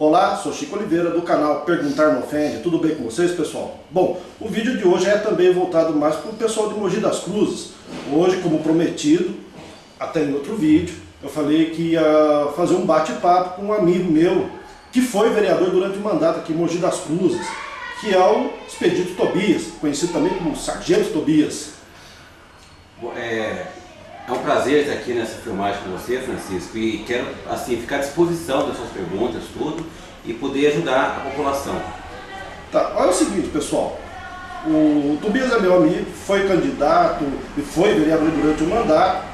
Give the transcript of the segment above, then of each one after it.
Olá, sou Chico Oliveira do canal Perguntar Não Ofende, tudo bem com vocês, pessoal? Bom, o vídeo de hoje é também voltado mais para o pessoal de Mogi das Cruzes. Hoje, como prometido, até em outro vídeo, eu falei que ia fazer um bate-papo com um amigo meu, que foi vereador durante o mandato aqui em Mogi das Cruzes, que é o Expedito Tobias, conhecido também como Sargento Tobias. É um prazer estar aqui nessa filmagem com você, Francisco, e quero assim ficar à disposição das suas perguntas, tudo, e poder ajudar a população. Tá, olha o seguinte, pessoal, o Tobias é meu amigo, foi candidato e foi vereador durante o mandato,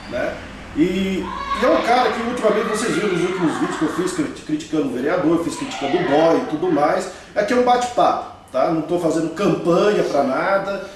né? E é um cara que ultimamente vocês viram nos últimos vídeos que eu fiz criticando o vereador, fiz criticando o boy e tudo mais. Aqui é um bate-papo, tá? Não estou fazendo campanha para nada.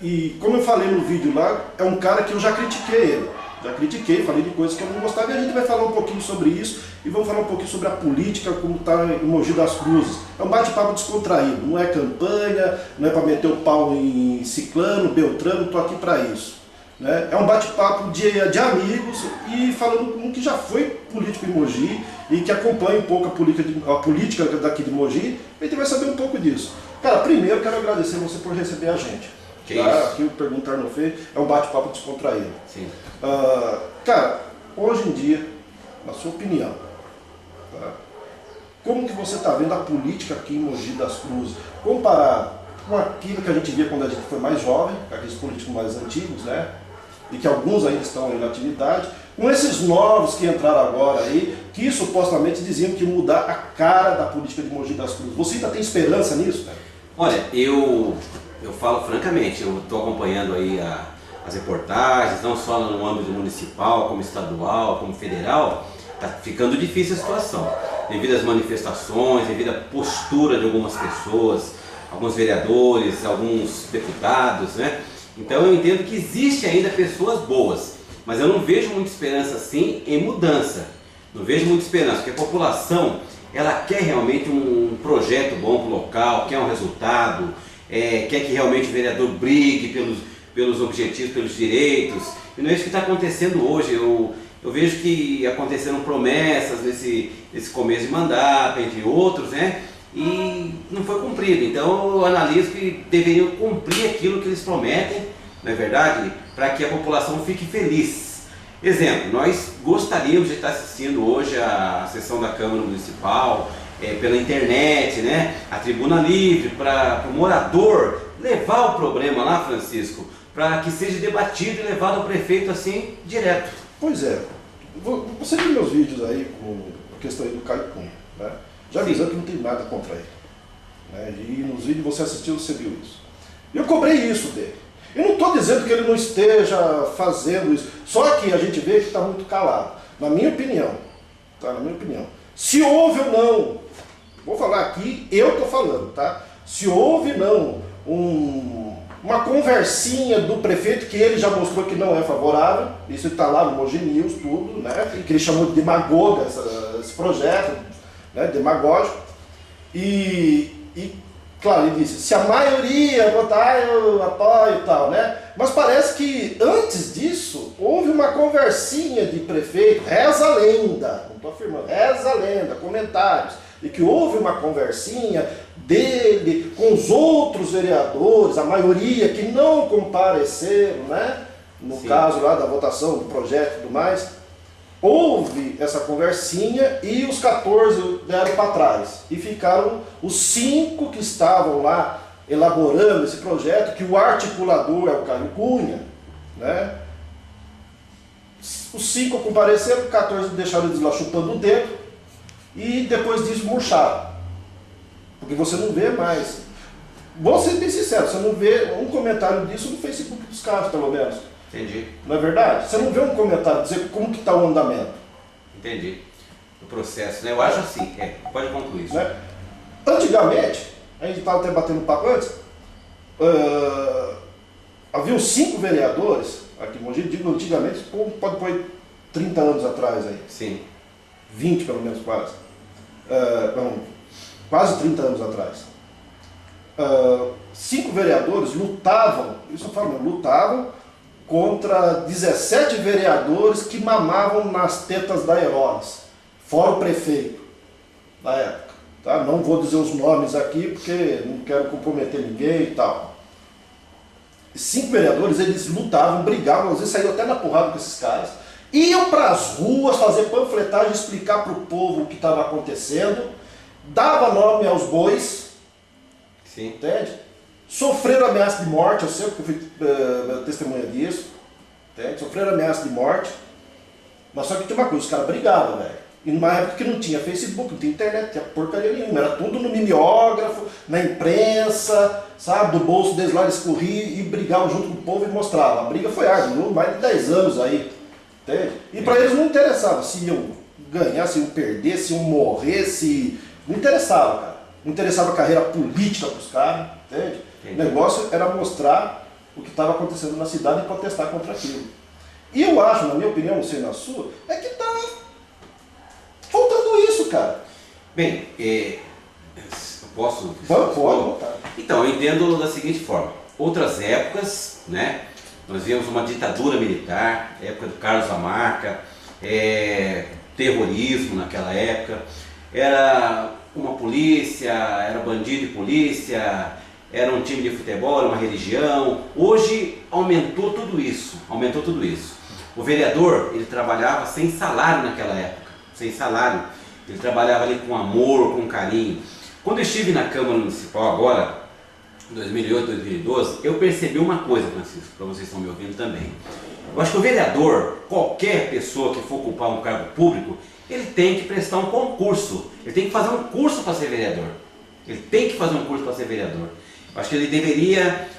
E como eu falei no vídeo lá, é um cara que eu já critiquei ele. Já critiquei, falei de coisas que eu não gostava e a gente vai falar um pouquinho sobre isso e vamos falar um pouquinho sobre a política, como está em Mogi das Cruzes. É um bate-papo descontraído, não é campanha, não é para meter o pau em ciclano, beltrano, estou aqui para isso. Né? É um bate-papo de amigos e falando com um que já foi político em Mogi e que acompanha um pouco a política daqui de Mogi, a gente vai saber um pouco disso. Cara, primeiro quero agradecer você por receber a gente. Que tá? isso? Aqui o Perguntar Não Ofende é um bate-papo descontraído. Sim. Cara, hoje em dia, na sua opinião, tá? Como que você está vendo a política aqui em Mogi das Cruzes, comparado com aquilo que a gente via quando a gente foi mais jovem, aqueles políticos mais antigos, né? E que alguns ainda estão em atividade, com esses novos que entraram agora aí, que supostamente diziam que ia mudar a cara da política de Mogi das Cruzes. Você ainda tem esperança nisso, cara? Olha, eu falo francamente, eu estou acompanhando aí as reportagens, não só no âmbito municipal, como estadual, como federal, está ficando difícil a situação, devido às manifestações, devido à postura de algumas pessoas, alguns vereadores, alguns deputados, né? Então eu entendo que existe ainda pessoas boas, mas eu não vejo muita esperança assim em mudança. Não vejo muita esperança, porque a população ela quer realmente um projeto bom para o local, quer um resultado, quer que realmente o vereador brigue pelos objetivos, pelos direitos. E não é isso que está acontecendo hoje. Eu vejo que aconteceram promessas nesse começo de mandato, entre outros, né? E não foi cumprido. Então eu analiso que deveriam cumprir aquilo que eles prometem, não é verdade? Para que a população fique feliz. Exemplo, nós gostaríamos de estar assistindo hoje a sessão da Câmara Municipal pela internet, né? A tribuna livre, para o morador levar o problema lá, Francisco, para que seja debatido e levado ao prefeito assim, direto. Pois é, você viu meus vídeos aí com a questão aí do Caio Cunha, né? Já avisando que não tem nada contra ele, né? E nos vídeos você assistiu, você viu isso. E eu cobrei isso dele. Eu não estou dizendo que ele não esteja fazendo isso, só que a gente vê que está muito calado. Na minha opinião, tá? Na minha opinião. Se houve ou não, vou falar aqui, eu estou falando, tá? Se houve não uma conversinha do prefeito, que ele já mostrou que não é favorável, isso está lá no Mogi News, tudo, né? Que ele chamou de demagoga esse projeto, né? Demagógico. E claro, ele disse, se a maioria votar, eu apoio e tal, né? Mas parece que antes disso, houve uma conversinha de prefeito, reza a lenda, não estou afirmando, reza a lenda, comentários, e que houve uma conversinha dele com os outros vereadores, a maioria que não compareceram, né? No Sim. caso lá da votação do projeto e tudo mais. Houve essa conversinha e os 14 deram para trás. E ficaram os 5 que estavam lá elaborando esse projeto, que o articulador é o Caio Cunha, né? Os 5 compareceram, 14 deixaram eles lá chupando o dedo e depois disso murcharam. Porque você não vê mais. Vou ser bem sincero, você não vê um comentário disso no Facebook dos caras, pelo menos. Entendi. Não é verdade? Você não vê um comentário dizer como que está o andamento. Entendi. O processo, né? Eu acho assim, pode concluir isso. Né? Antigamente, a gente estava até batendo papo antes, havia 5 vereadores, aqui em Mogi, digo antigamente, pode pôr 30 anos atrás aí. Sim. 20 pelo menos quase. Quase 30 anos atrás. 5 vereadores lutavam, isso eu falo, lutavam contra 17 vereadores que mamavam nas tetas da Herodes, fora o prefeito. na época. Tá? Não vou dizer os nomes aqui porque não quero comprometer ninguém e tal. 5 vereadores, eles lutavam, brigavam, às vezes saíam até na porrada com esses caras. Iam para as ruas fazer panfletagem, explicar para o povo o que estava acontecendo. Dava nome aos bois. Sim. Entende? Sofreram ameaça de morte, eu sei porque eu fui testemunha disso. Entende? Sofreram ameaça de morte. Mas só que tinha uma coisa, os caras brigavam, velho. E numa época que não tinha Facebook, não tinha internet, não tinha porcaria nenhuma. Era tudo no mimeógrafo, na imprensa, sabe? Do bolso deles lá eles corriam e brigavam junto com o povo e mostravam. A briga foi árdua, durou mais de 10 anos aí. Entende? E para eles não interessava se iam ganhar, se iam perder, se iam morrer, se... Não interessava, cara. Não interessava a carreira política para os caras, entende? O negócio era mostrar o que estava acontecendo na cidade e protestar contra aquilo. E eu acho, na minha opinião, não sei na sua, é que está faltando isso, cara. Bem, posso? Pode voltar. Então, eu entendo da seguinte forma. Outras épocas, né? Nós vimos uma ditadura militar, época do Carlos Lamarca, terrorismo naquela época, era uma polícia, era bandido e polícia, era um time de futebol, era uma religião. Hoje aumentou tudo isso, O vereador, ele trabalhava sem salário naquela época, sem salário. Ele trabalhava ali com amor, com carinho. Quando eu estive na Câmara Municipal agora, em 2008, 2012, eu percebi uma coisa, Francisco, para vocês estão me ouvindo também. Eu acho que o vereador, qualquer pessoa que for ocupar um cargo público, ele tem que prestar um concurso. Ele tem que fazer um curso para ser vereador. Eu acho que ele deveria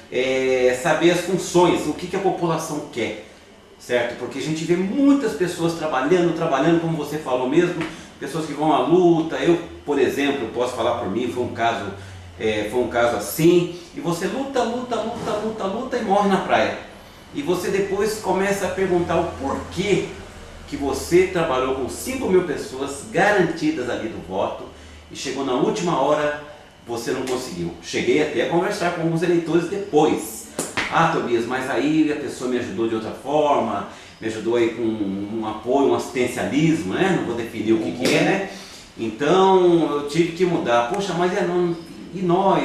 saber as funções, o que a população quer, certo? Porque a gente vê muitas pessoas trabalhando, como você falou mesmo, pessoas que vão à luta. Eu, por exemplo, posso falar por mim, foi um caso assim, e você luta e morre na praia. E você depois começa a perguntar o porquê que você trabalhou com 5.000 pessoas garantidas ali do voto e chegou na última hora, você não conseguiu. Cheguei até a conversar com alguns eleitores depois. Ah, Tobias, mas aí a pessoa me ajudou de outra forma, me ajudou aí com um apoio, um assistencialismo, né? Não vou definir o que é, né? Então eu tive que mudar. Poxa, mas e nós?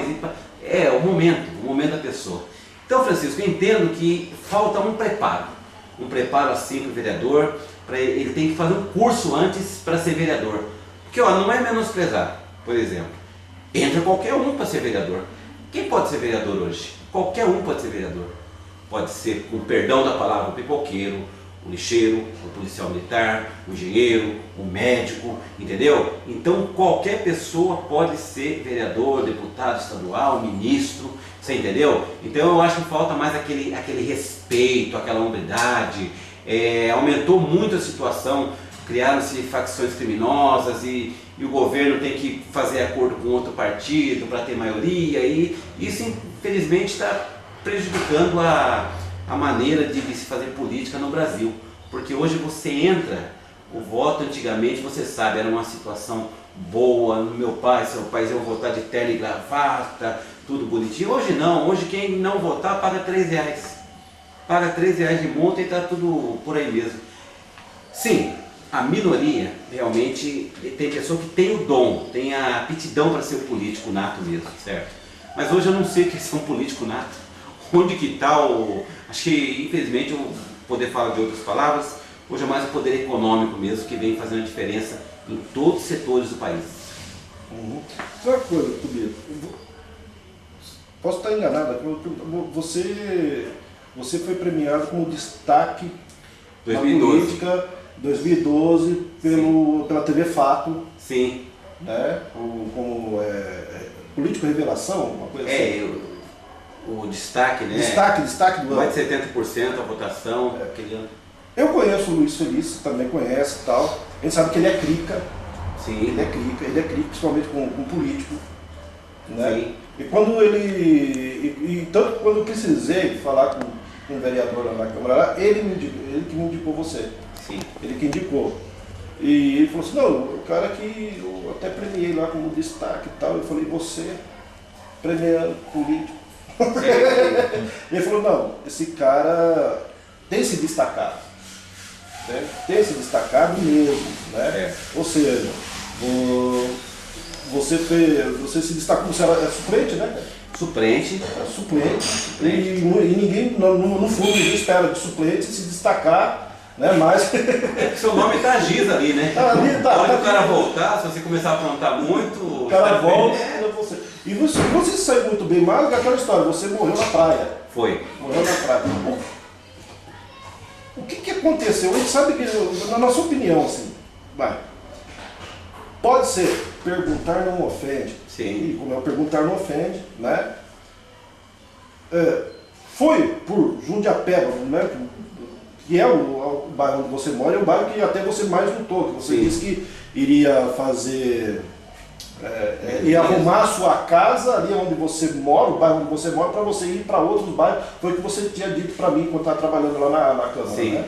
É o momento da pessoa. Então, Francisco, eu entendo que falta um preparo assim para o vereador. Ele tem que fazer um curso antes para ser vereador. Porque não é menosprezar, por exemplo. Entra qualquer um para ser vereador. Quem pode ser vereador hoje? Qualquer um pode ser vereador. Pode ser, com perdão da palavra, o pipoqueiro, o lixeiro, o policial militar, o engenheiro, o médico, entendeu? Então qualquer pessoa pode ser vereador, deputado estadual, ministro, você entendeu? Então eu acho que falta mais aquele respeito, aquela hombridade. Aumentou muito a situação, criaram-se facções criminosas e o governo tem que fazer acordo com outro partido para ter maioria, e isso infelizmente está prejudicando a maneira de se fazer política no Brasil. Porque hoje você entra, o voto antigamente, você sabe, era uma situação boa, meu pai, seu pai iam votar de terno e gravata, tudo bonitinho. Hoje não, hoje quem não votar paga R$3. Paga R$3 de multa e está tudo por aí mesmo. Sim, a minoria realmente tem pessoa que tem o dom, tem a aptidão para ser um político nato mesmo, certo? Mas hoje eu não sei o que é ser um político nato. Onde que está acho que infelizmente eu poder falar de outras palavras, hoje é mais o poder econômico mesmo que vem fazendo a diferença em todos os setores do país. Só uma coisa, Tobias, posso estar enganado, você foi premiado como destaque 2012. na política 2012 pela TV Fato. Sim. Né? Como político revelação, uma coisa assim. O destaque, né? Destaque do ano. Mais de 70% a votação aquele ano. Eu conheço o Luiz Felício, também conhece e tal. A gente sabe que ele é crica. Sim. Ele é crica, principalmente com político. Né? Sim. E quando tanto que quando eu precisei falar com um vereador lá na Câmara, ele que me indicou você. Sim. Ele que indicou. E ele falou assim, não, o cara que eu até premiei lá como destaque e tal. Eu falei, você premiando político. Ele falou, não, esse cara tem se destacado, né? Tem se destacado mesmo, né? Ou seja, você se destacou, você era suplente, né, cara? Suplente. Suplente. E ninguém, no fundo, ninguém espera de suplente se destacar, né? Mas. Seu nome tá Giz ali, né? Ali, tá. Pode o cara voltar, se você começar a aprontar muito. O cara volta. E você saiu muito bem, mais aquela história, você morreu na praia. Foi. Morreu na praia. O que aconteceu? A gente sabe que, na nossa opinião, assim, pode ser perguntar não ofende. Sim. E como é o perguntar não ofende, né? Foi por Jundiapeba, né? Que é o bairro onde você mora, é o bairro que até você mais lutou, que você disse que iria fazer, ia arrumar a sua casa ali onde você mora, o bairro onde você mora, para você ir para outros bairros. Foi o que você tinha dito para mim quando estava trabalhando lá na Câmara. Sim. Né?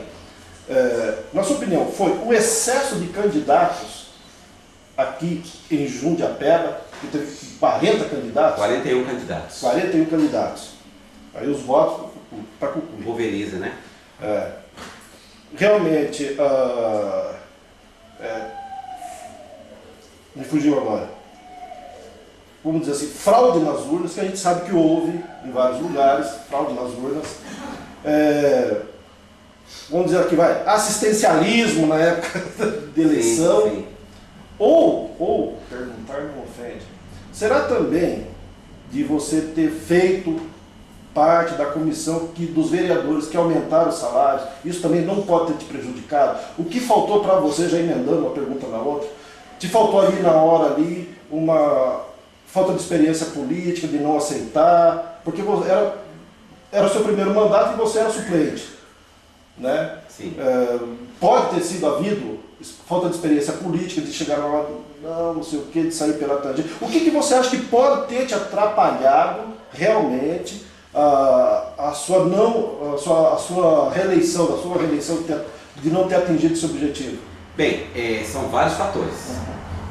Na sua opinião, foi o excesso de candidatos aqui em Jundiapeba, que teve 40 candidatos? 41 candidatos. 41 candidatos. Aí os votos para Cucuí. Pulveriza, né? Realmente, me fugiu agora. Vamos dizer assim, fraude nas urnas, que a gente sabe que houve em vários lugares, fraude nas urnas. Vamos dizer aqui, assistencialismo na época de eleição. Sim. Ou, perguntar não ofende, será também de você ter feito parte da comissão dos vereadores que aumentaram os salários, isso também não pode ter te prejudicado? O que faltou para você, já emendando uma pergunta na outra, te faltou ali na hora uma falta de experiência política, de não aceitar, porque era o seu primeiro mandato e você era suplente, né? Sim. Pode ter sido havido falta de experiência política, de chegar lá, não sei o que, de sair pela tangente. O que você acha que pode ter te atrapalhado realmente a sua reeleição, de não ter atingido esse objetivo? Bem, são vários fatores.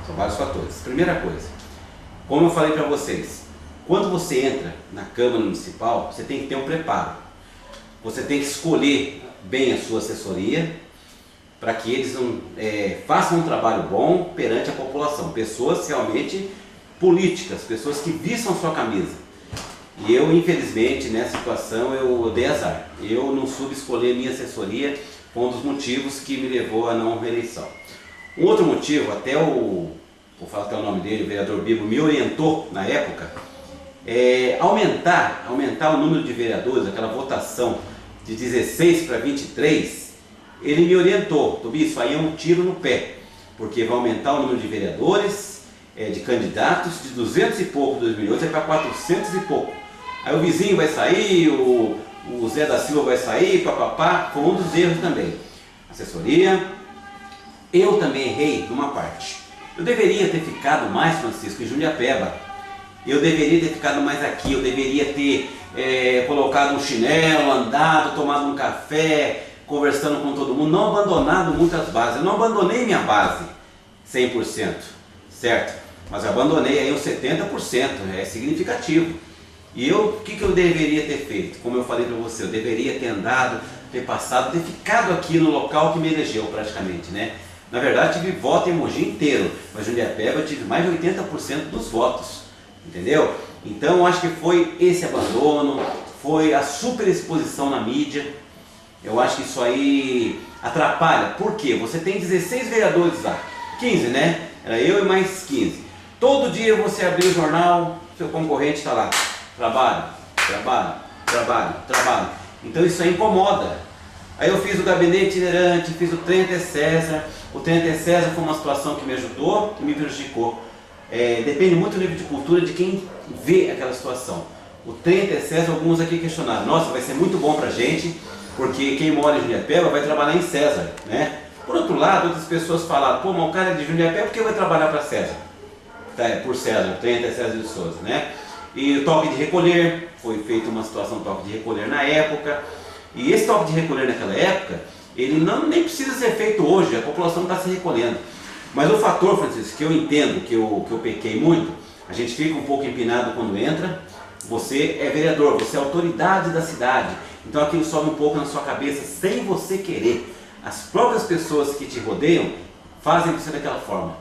São vários fatores. Primeira coisa, como eu falei para vocês, quando você entra na Câmara Municipal, você tem que ter um preparo. Você tem que escolher bem a sua assessoria, para que eles façam um trabalho bom perante a população. Pessoas realmente políticas, pessoas que vistam sua camisa. E eu, infelizmente, nessa situação, eu dei azar. Eu não soube escolher minha assessoria, foi um dos motivos que me levou à não reeleição. Um outro motivo, até vou falar até o nome dele, o vereador Bibo, me orientou na época, aumentar o número de vereadores, aquela votação de 16 para 23, ele me orientou, Tobi, isso aí é um tiro no pé, porque vai aumentar o número de vereadores, de candidatos, de 200 e pouco em 2008 para 400 e pouco. Aí o vizinho vai sair, o Zé da Silva vai sair, papapá, foi um dos erros também. Assessoria, eu também errei numa parte. Eu deveria ter ficado mais, Francisco, em Jundiapeba. Eu deveria ter ficado mais aqui, eu deveria ter colocado um chinelo, andado, tomado um café, conversando com todo mundo, não abandonado muitas bases. Eu não abandonei minha base 100%, certo? Mas abandonei aí uns 70%, é significativo. E o que eu deveria ter feito? Como eu falei para você, eu deveria ter andado, ter passado, ter ficado aqui no local que me elegeu praticamente, né? Na verdade, tive voto em Mogi inteiro, mas em Jundiapeba eu tive mais de 80% dos votos, entendeu? Então, eu acho que foi esse abandono, foi a superexposição na mídia. Eu acho que isso aí atrapalha. Por quê? Você tem 16 vereadores lá, 15, né? Era eu e mais 15. Todo dia você abrir o jornal, seu concorrente está lá. Trabalho, trabalho, trabalho, trabalho. Então isso aí incomoda. Aí eu fiz o gabinete itinerante, fiz o Trem Até César. O Trem Até César foi uma situação que me ajudou e me prejudicou. Depende muito do nível de cultura de quem vê aquela situação. O Trem Até César, alguns aqui questionaram, nossa, vai ser muito bom pra gente, porque quem mora em Jundiapeba vai trabalhar em César, né? Por outro lado, outras pessoas falaram, pô, mas o cara é de Jundiapeba, por que vai trabalhar para César? Por César, o Trem Até César de Souza, né? E o toque de recolher, foi feita uma situação de toque de recolher na época. E esse toque de recolher naquela época, ele nem precisa ser feito hoje, a população está se recolhendo. Mas o fator, Francisco, que eu entendo, que eu pequei muito, a gente fica um pouco empinado quando entra, você é vereador, você é autoridade da cidade, então aquilo sobe um pouco na sua cabeça sem você querer. As próprias pessoas que te rodeiam fazem você daquela forma.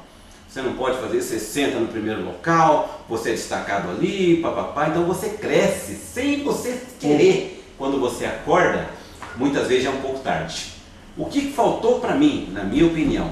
você não pode fazer, você senta no primeiro local, você é destacado ali, papapá, então você cresce sem você querer. Quando você acorda, muitas vezes é um pouco tarde. O que faltou para mim, na minha opinião?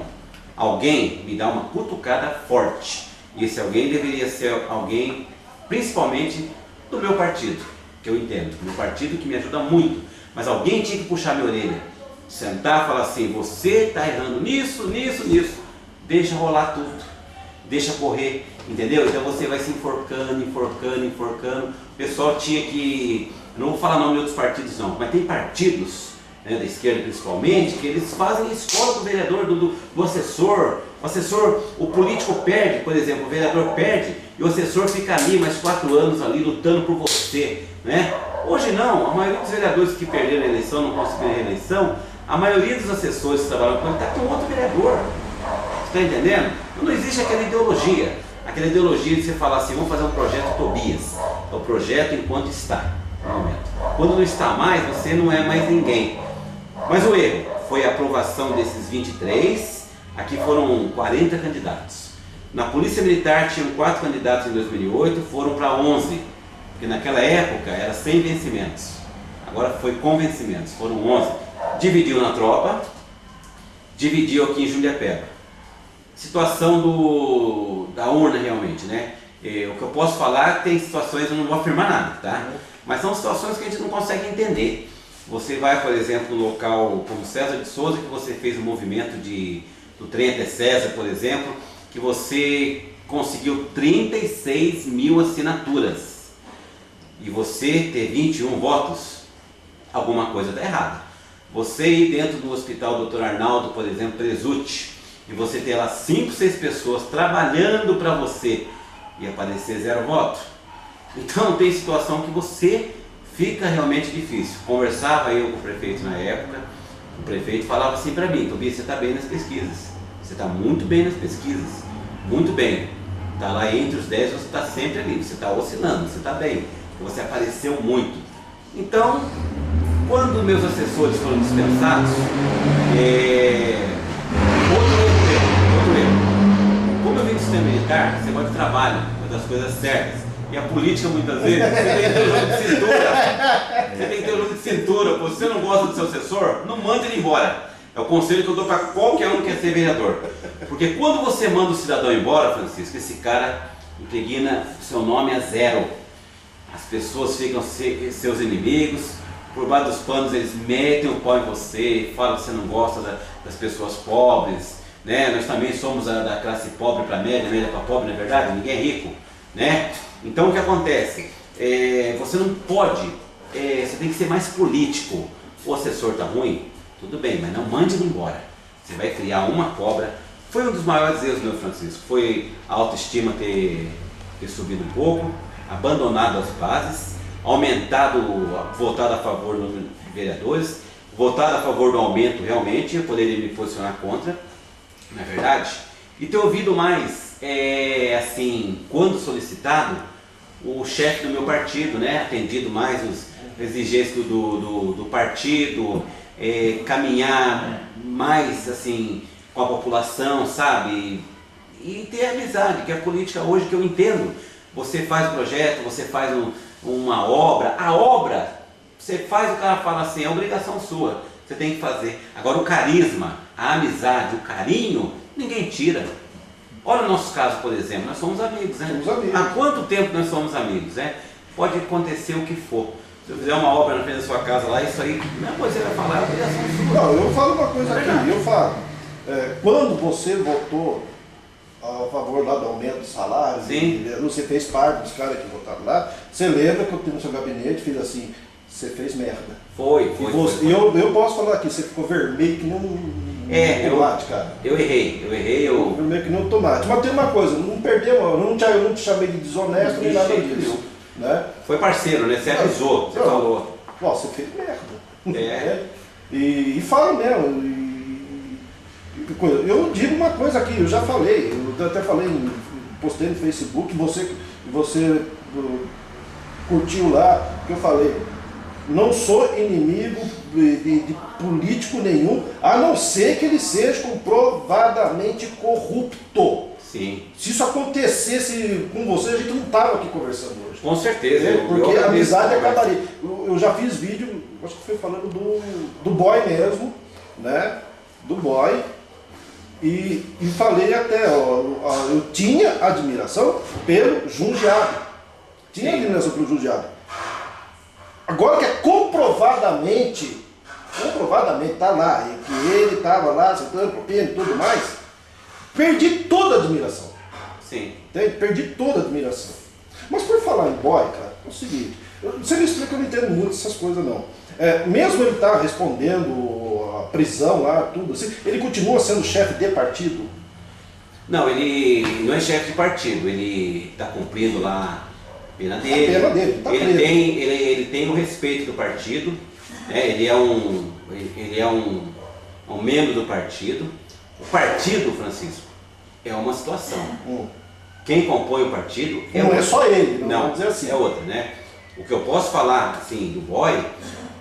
Alguém me dá uma cutucada forte. E esse alguém deveria ser alguém, principalmente do meu partido, que eu entendo, meu partido que me ajuda muito. Mas alguém tinha que puxar minha orelha, sentar e falar assim, você está errando nisso, nisso, nisso. Deixa rolar tudo, deixa correr, entendeu? Então você vai se enforcando, enforcando, enforcando. O pessoal tinha que, eu não vou falar nome de outros partidos não, mas tem partidos, né, da esquerda principalmente, que eles fazem a escola do vereador, do assessor. O assessor, o político perde, por exemplo, o vereador perde e o assessor fica ali mais 4 anos ali lutando por você, né? Hoje não, a maioria dos vereadores que perderam a eleição, não conseguiram a reeleição, a maioria dos assessores que trabalham com ele está com outro vereador. Você está entendendo? Então não existe aquela ideologia de você falar assim, vamos fazer um projeto Tobias. É o projeto enquanto está, no momento. Quando não está mais, você não é mais ninguém. Mas o erro foi a aprovação desses 23, aqui foram 40 candidatos. Na Polícia Militar tinham 4 candidatos em 2008, foram para 11, porque naquela época era sem vencimentos. Agora foi com vencimentos, foram 11. Dividiu na tropa, dividiu aqui em Jundiapeba. Situação da urna realmente, né? O que eu posso falar, tem situações, eu não vou afirmar nada, tá? Mas são situações que a gente não consegue entender. Você vai, por exemplo, no local como César de Souza, que você fez o movimento do trem até César, por exemplo, que você conseguiu 36 mil assinaturas e você ter 21 votos, alguma coisa está errada. Você ir dentro do hospital Dr. Arnaldo, por exemplo, Presutti, e você ter lá 5, 6 pessoas trabalhando para você e aparecer 0 voto. Então tem situação que você fica realmente difícil. Conversava eu com o prefeito na época, o prefeito falava assim para mim, Tobias, você está bem nas pesquisas, você está muito bem nas pesquisas, muito bem, está lá entre os 10, você está sempre ali, você está oscilando, você está bem, você apareceu muito. Então, quando meus assessores foram dispensados, outro erro. Como eu vim do sistema militar, você vai de trabalho, uma das coisas certas. E a política, muitas vezes, você tem que ter o jogo de cintura. Você tem que ter o jogo de cintura. Você não gosta do seu assessor, não manda ele embora. É o conselho que eu dou para qualquer um que quer ser vereador. Porque quando você manda o cidadão embora, Francisco, esse cara impregna seu nome a 0. As pessoas ficam seus inimigos. Por baixo dos panos eles metem o pau em você, falam que você não gosta das pessoas pobres, né? Nós também somos da classe pobre para média, média para pobre, não é verdade? Ninguém é rico, né? Então o que acontece? Você não pode, você tem que ser mais político. O assessor está ruim, tudo bem, mas não mande ele embora. Você vai criar uma cobra. Foi um dos maiores erros, meu Francisco, foi a autoestima ter subido um pouco, abandonado as bases, votado a favor do número de vereadores, votado a favor do aumento realmente, eu poderia me posicionar contra, não é verdade? E ter ouvido mais, assim, quando solicitado, o chefe do meu partido, né, atendido mais as exigências do partido, caminhar mais assim com a população, sabe? E ter amizade, que a política hoje, que eu entendo, você faz o projeto, você faz uma obra, a obra, você faz, o cara fala assim, é obrigação sua, você tem que fazer. Agora o carisma, a amizade, o carinho, ninguém tira. Olha o nosso caso, por exemplo, nós somos amigos, né? Somos amigos. Há quanto tempo nós somos amigos, né? Pode acontecer o que for. Se eu fizer uma obra na frente da sua casa lá, isso aí, não é coisa que você vai falar, é obrigação sua. Não, eu falo uma coisa aqui, eu falo, quando você votou a favor lá do aumento de salário, você fez parte dos caras que votaram lá, você lembra que eu tive no seu gabinete e fiz assim, você fez merda. Foi. E eu posso falar aqui, você ficou vermelho que nem um tomate, cara. Eu errei. Vermelho que nem um tomate. Mas tem uma coisa, não perdemos, eu não te chamei de desonesto nem nada disso. Né? Foi parceiro, né? Você avisou, você falou. Você fez merda. É. E falo mesmo. Eu digo uma coisa aqui, eu já falei, eu até falei, postei no Facebook, você curtiu lá, que eu falei, não sou inimigo de político nenhum, a não ser que ele seja comprovadamente corrupto. Sim. Se isso acontecesse com você, a gente não estava aqui conversando hoje. Com certeza. Porque a amizade acabaria. Eu já fiz vídeo, acho que foi falando do boy mesmo, né? Do boy. E falei até, ó, eu tinha admiração pelo Jundiaí. Tinha admiração pelo Jundiaí. Agora que é comprovadamente tá lá, e que ele estava lá, sentando propina e tudo mais, perdi toda a admiração. Sim. Entende? Perdi toda a admiração. Mas por falar em boy, cara, é o seguinte, você me explica que eu não entendo muito dessas coisas não. Mesmo ele tá respondendo a prisão lá, tudo assim, ele continua sendo chefe de partido? Não, ele não é chefe de partido, ele está cumprindo lá a pena dele. A pena dele, tá preso. Ele tem o respeito do partido, né? Ele é um membro do partido. O partido, Francisco, é uma situação. Quem compõe o partido não é só ele, não, vamos dizer assim. É outra, né? O que eu posso falar assim, do boy,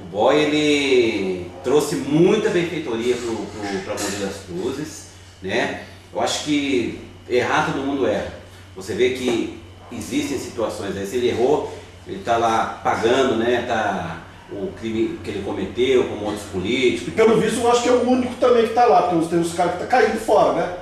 o boy ele trouxe muita benfeitoria para Mogi das Cruzes, né? Eu acho que errar todo mundo erra. Você vê que existem situações aí, se ele errou, ele está lá pagando, né? O crime que ele cometeu, como outros políticos. E pelo visto eu acho que é o único também que está lá, porque tem os caras que estão caindo fora, né?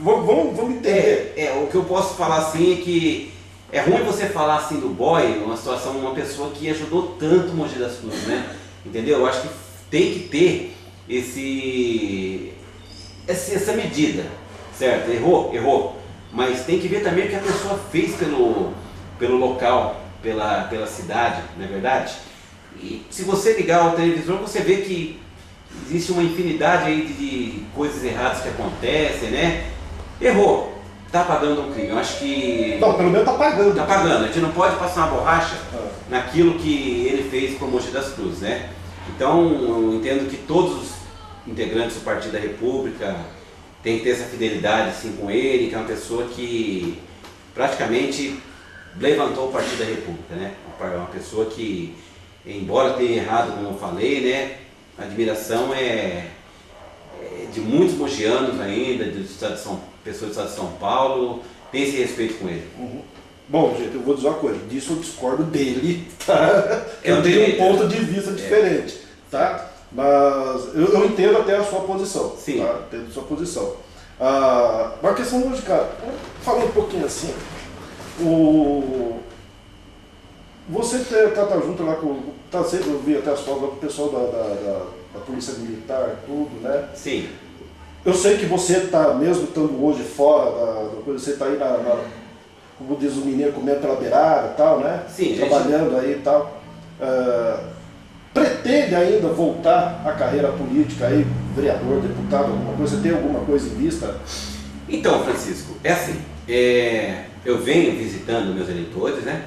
Vamos entender. O que eu posso falar assim é que é ruim você falar assim do boy, uma situação, uma pessoa que ajudou tanto o Mogi das Cruzes, né? Entendeu? Eu acho que tem que ter essa medida, certo? Errou. Mas tem que ver também o que a pessoa fez pelo local, pela cidade, não é verdade? E se você ligar o televisor, você vê que existe uma infinidade aí de coisas erradas que acontecem, né? Errou, tá pagando um crime. Eu acho que... Não, pelo menos tá pagando. Tá pagando, a gente não pode passar uma borracha naquilo que ele fez pro Mogi das Cruzes, né? Então, eu entendo que todos os integrantes do Partido da República têm que ter essa fidelidade assim, com ele, que é uma pessoa que praticamente levantou o Partido da República, né? Uma pessoa que, embora tenha errado, como eu falei, né? A admiração é de muitos mogianos ainda, pessoas do estado de São Paulo, tem esse respeito com ele. Bom, gente, eu vou dizer uma coisa, disso eu discordo dele, tá? Eu tenho um ponto de vista diferente, tá? Mas eu entendo até a sua posição. Sim. Tá? Entendo a sua posição. Mas a questão hoje, cara, falando um pouquinho assim, você tá junto lá com. Tá sempre, eu vi até as fotos com o pessoal da Polícia Militar, tudo, né? Sim. Eu sei que você tá, mesmo estando hoje fora da coisa, você tá aí como diz o mineiro, comendo pela beirada e tal, né? Sim, trabalhando aí e tal. Pretende ainda voltar à carreira política aí, vereador, deputado, alguma coisa? Você tem alguma coisa em vista? Então, Francisco, é assim, eu venho visitando meus eleitores, né?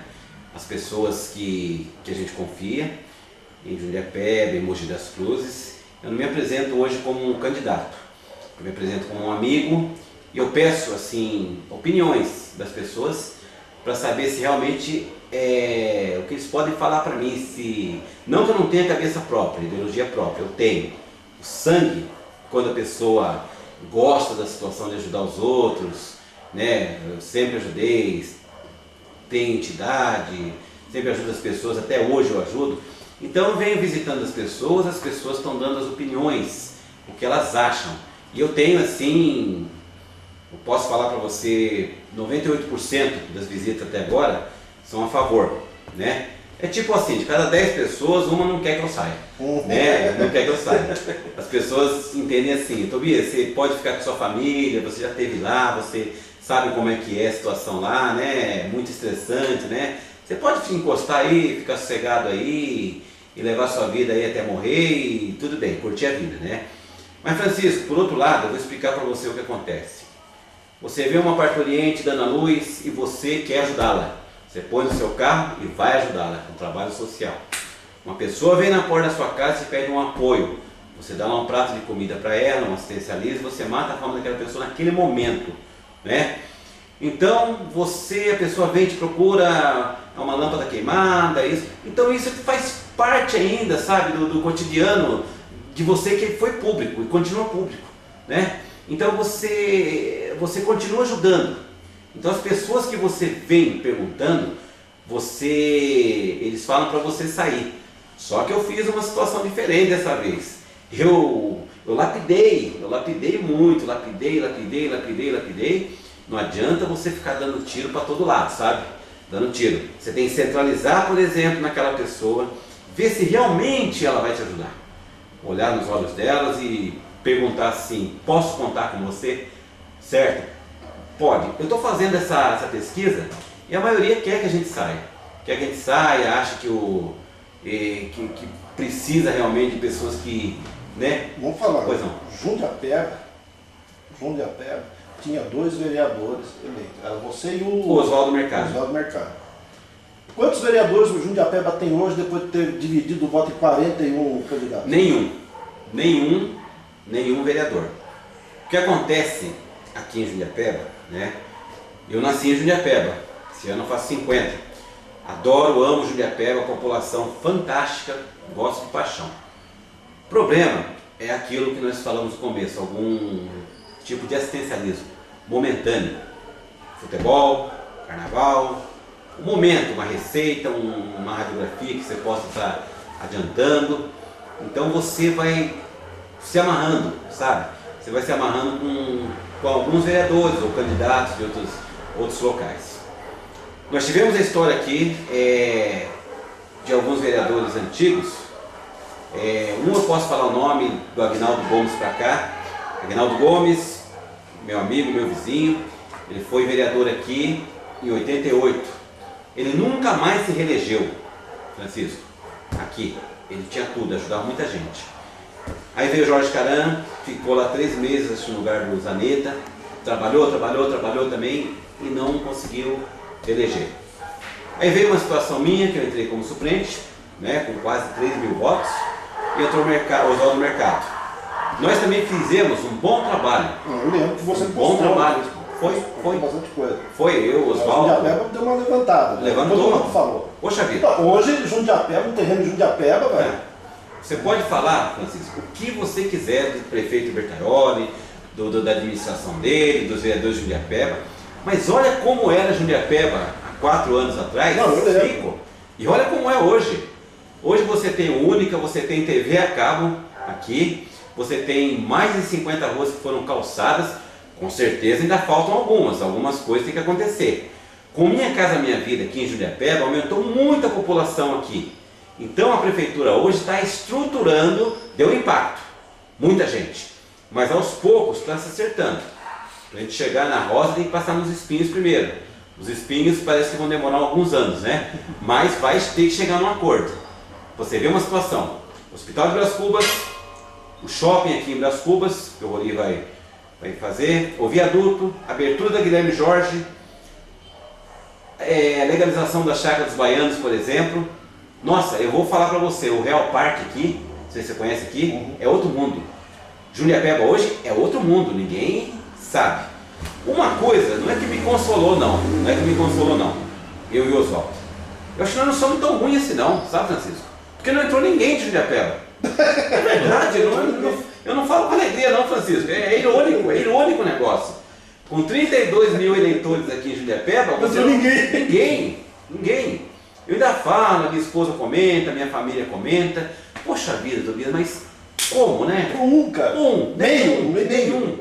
As pessoas que a gente confia, em Jundiapeba, em Mogi das Cruzes. Eu não me apresento hoje como um candidato, eu me apresento como um amigo e eu peço assim, opiniões das pessoas para saber se realmente o que eles podem falar para mim, se não que eu não tenha cabeça própria, ideologia própria, eu tenho o sangue quando a pessoa gosta da situação de ajudar os outros, né? Eu sempre ajudei, tenho entidade, sempre ajudo as pessoas, até hoje eu ajudo. Então eu venho visitando as pessoas estão dando as opiniões, o que elas acham. E eu tenho assim, eu posso falar para você, 98% das visitas até agora são a favor, né? É tipo assim, de cada 10 pessoas, uma não quer que eu saia, né? Não quer que eu saia. As pessoas entendem assim, Tobias, você pode ficar com sua família, você já esteve lá, você sabe como é que é a situação lá, né? É muito estressante, né? Você pode encostar aí, ficar sossegado aí e levar sua vida aí até morrer e tudo bem, curtir a vida, né? Mas Francisco, por outro lado, eu vou explicar para você o que acontece. Você vê uma parturiente dando a luz e você quer ajudá-la. Você põe no seu carro e vai ajudá-la, é um trabalho social. Uma pessoa vem na porta da sua casa e pede um apoio. Você dá lá um prato de comida para ela, um assistencialismo, você mata a fome daquela pessoa naquele momento, né? Então, a pessoa vem e te procura uma lâmpada queimada, isso. Então isso faz parte ainda, sabe, do cotidiano de você que foi público e continua público, né? Então você continua ajudando. Então as pessoas que você vem perguntando, eles falam para você sair. Só que eu fiz uma situação diferente dessa vez. Eu lapidei muito, lapidei. Não adianta você ficar dando tiro para todo lado, sabe? Dando tiro. Você tem que centralizar, por exemplo, naquela pessoa, ver se realmente ela vai te ajudar. Olhar nos olhos delas e perguntar assim: posso contar com você? Certo? Pode. Eu estou fazendo essa pesquisa e a maioria quer que a gente saia. Quer que a gente saia, acha que precisa realmente de pessoas que, né? Vamos falar. Pois não. Jundiapeba tinha 2 vereadores eleitos. Era você e o Oswaldo Mercado. Oswaldo Mercado. Quantos vereadores o Jundiapeba tem hoje depois de ter dividido o voto em 41 candidatos? Nenhum vereador. O que acontece aqui em Jundiapeba, né? Eu nasci em Jundiapeba, esse ano eu faço 50. Adoro, amo Jundiapeba, população fantástica, gosto de paixão. O problema é aquilo que nós falamos no começo, algum tipo de assistencialismo momentâneo. Futebol, carnaval, um momento, uma receita, uma radiografia que você possa estar adiantando. Então você vai se amarrando, sabe? Você vai se amarrando com alguns vereadores ou candidatos de outros locais. Nós tivemos a história aqui de alguns vereadores antigos. Eu posso falar o nome do Aguinaldo Gomes para cá. Aguinaldo Gomes, meu amigo, meu vizinho, ele foi vereador aqui em 88. Ele nunca mais se reelegeu, Francisco, aqui. Ele tinha tudo, ajudava muita gente. Aí veio Jorge Caram, ficou lá 3 meses no lugar do Zaneta, trabalhou também e não conseguiu eleger. Aí veio uma situação minha, que eu entrei como suplente, né, com quase 3.000 votos, e entrou o Oswaldo Mercado. Nós também fizemos um bom trabalho. Eu lembro que você bom trabalho. Foi bastante coisa. Foi eu, Oswaldo. Jundiapeba deu uma levantada. Levantou. Todo mundo falou. Poxa vida. Então, hoje, Jundiapeba, um terreno de Jundiapeba, velho. Você pode falar, Francisco, o que você quiser do prefeito Bertaioli, da administração dele, dos vereadores de Jundiapeba, mas olha como era Jundiapeba há 4 anos atrás, 5, e olha como é hoje. Hoje você tem Única, você tem TV a cabo aqui, você tem mais de 50 ruas que foram calçadas, com certeza ainda faltam algumas coisas têm que acontecer. Com Minha Casa Minha Vida aqui em Jundiapeba, aumentou muito a população aqui. Então a prefeitura hoje está estruturando, deu impacto, muita gente, mas aos poucos está se acertando. Para a gente chegar na rosa tem que passar nos espinhos primeiro. Os espinhos parece que vão demorar alguns anos, né? Mas vai ter que chegar num acordo. Você vê uma situação, Hospital de Brás Cubas, o shopping aqui em Brás Cubas, que o Rori vai fazer, o viaduto, abertura da Guilherme Jorge, legalização da Chácara dos Baianos, por exemplo. Nossa, eu vou falar para você, o Real Parque aqui, não sei se você conhece aqui, é outro mundo. Jundiapeba hoje é outro mundo, ninguém sabe. Uma coisa, não é que me consolou não, eu e o Oswaldo. Eu acho que nós não somos tão ruins assim não, sabe, Francisco? Porque não entrou ninguém de Jundiapeba. É verdade, eu não falo com alegria não, Francisco, é irônico o negócio. Com 32.000 eleitores aqui em Jundiapeba, não tem ninguém. Eu ainda falo, minha esposa comenta, minha família comenta. Poxa vida, Tobias, mas como, né? Cara. Nenhum,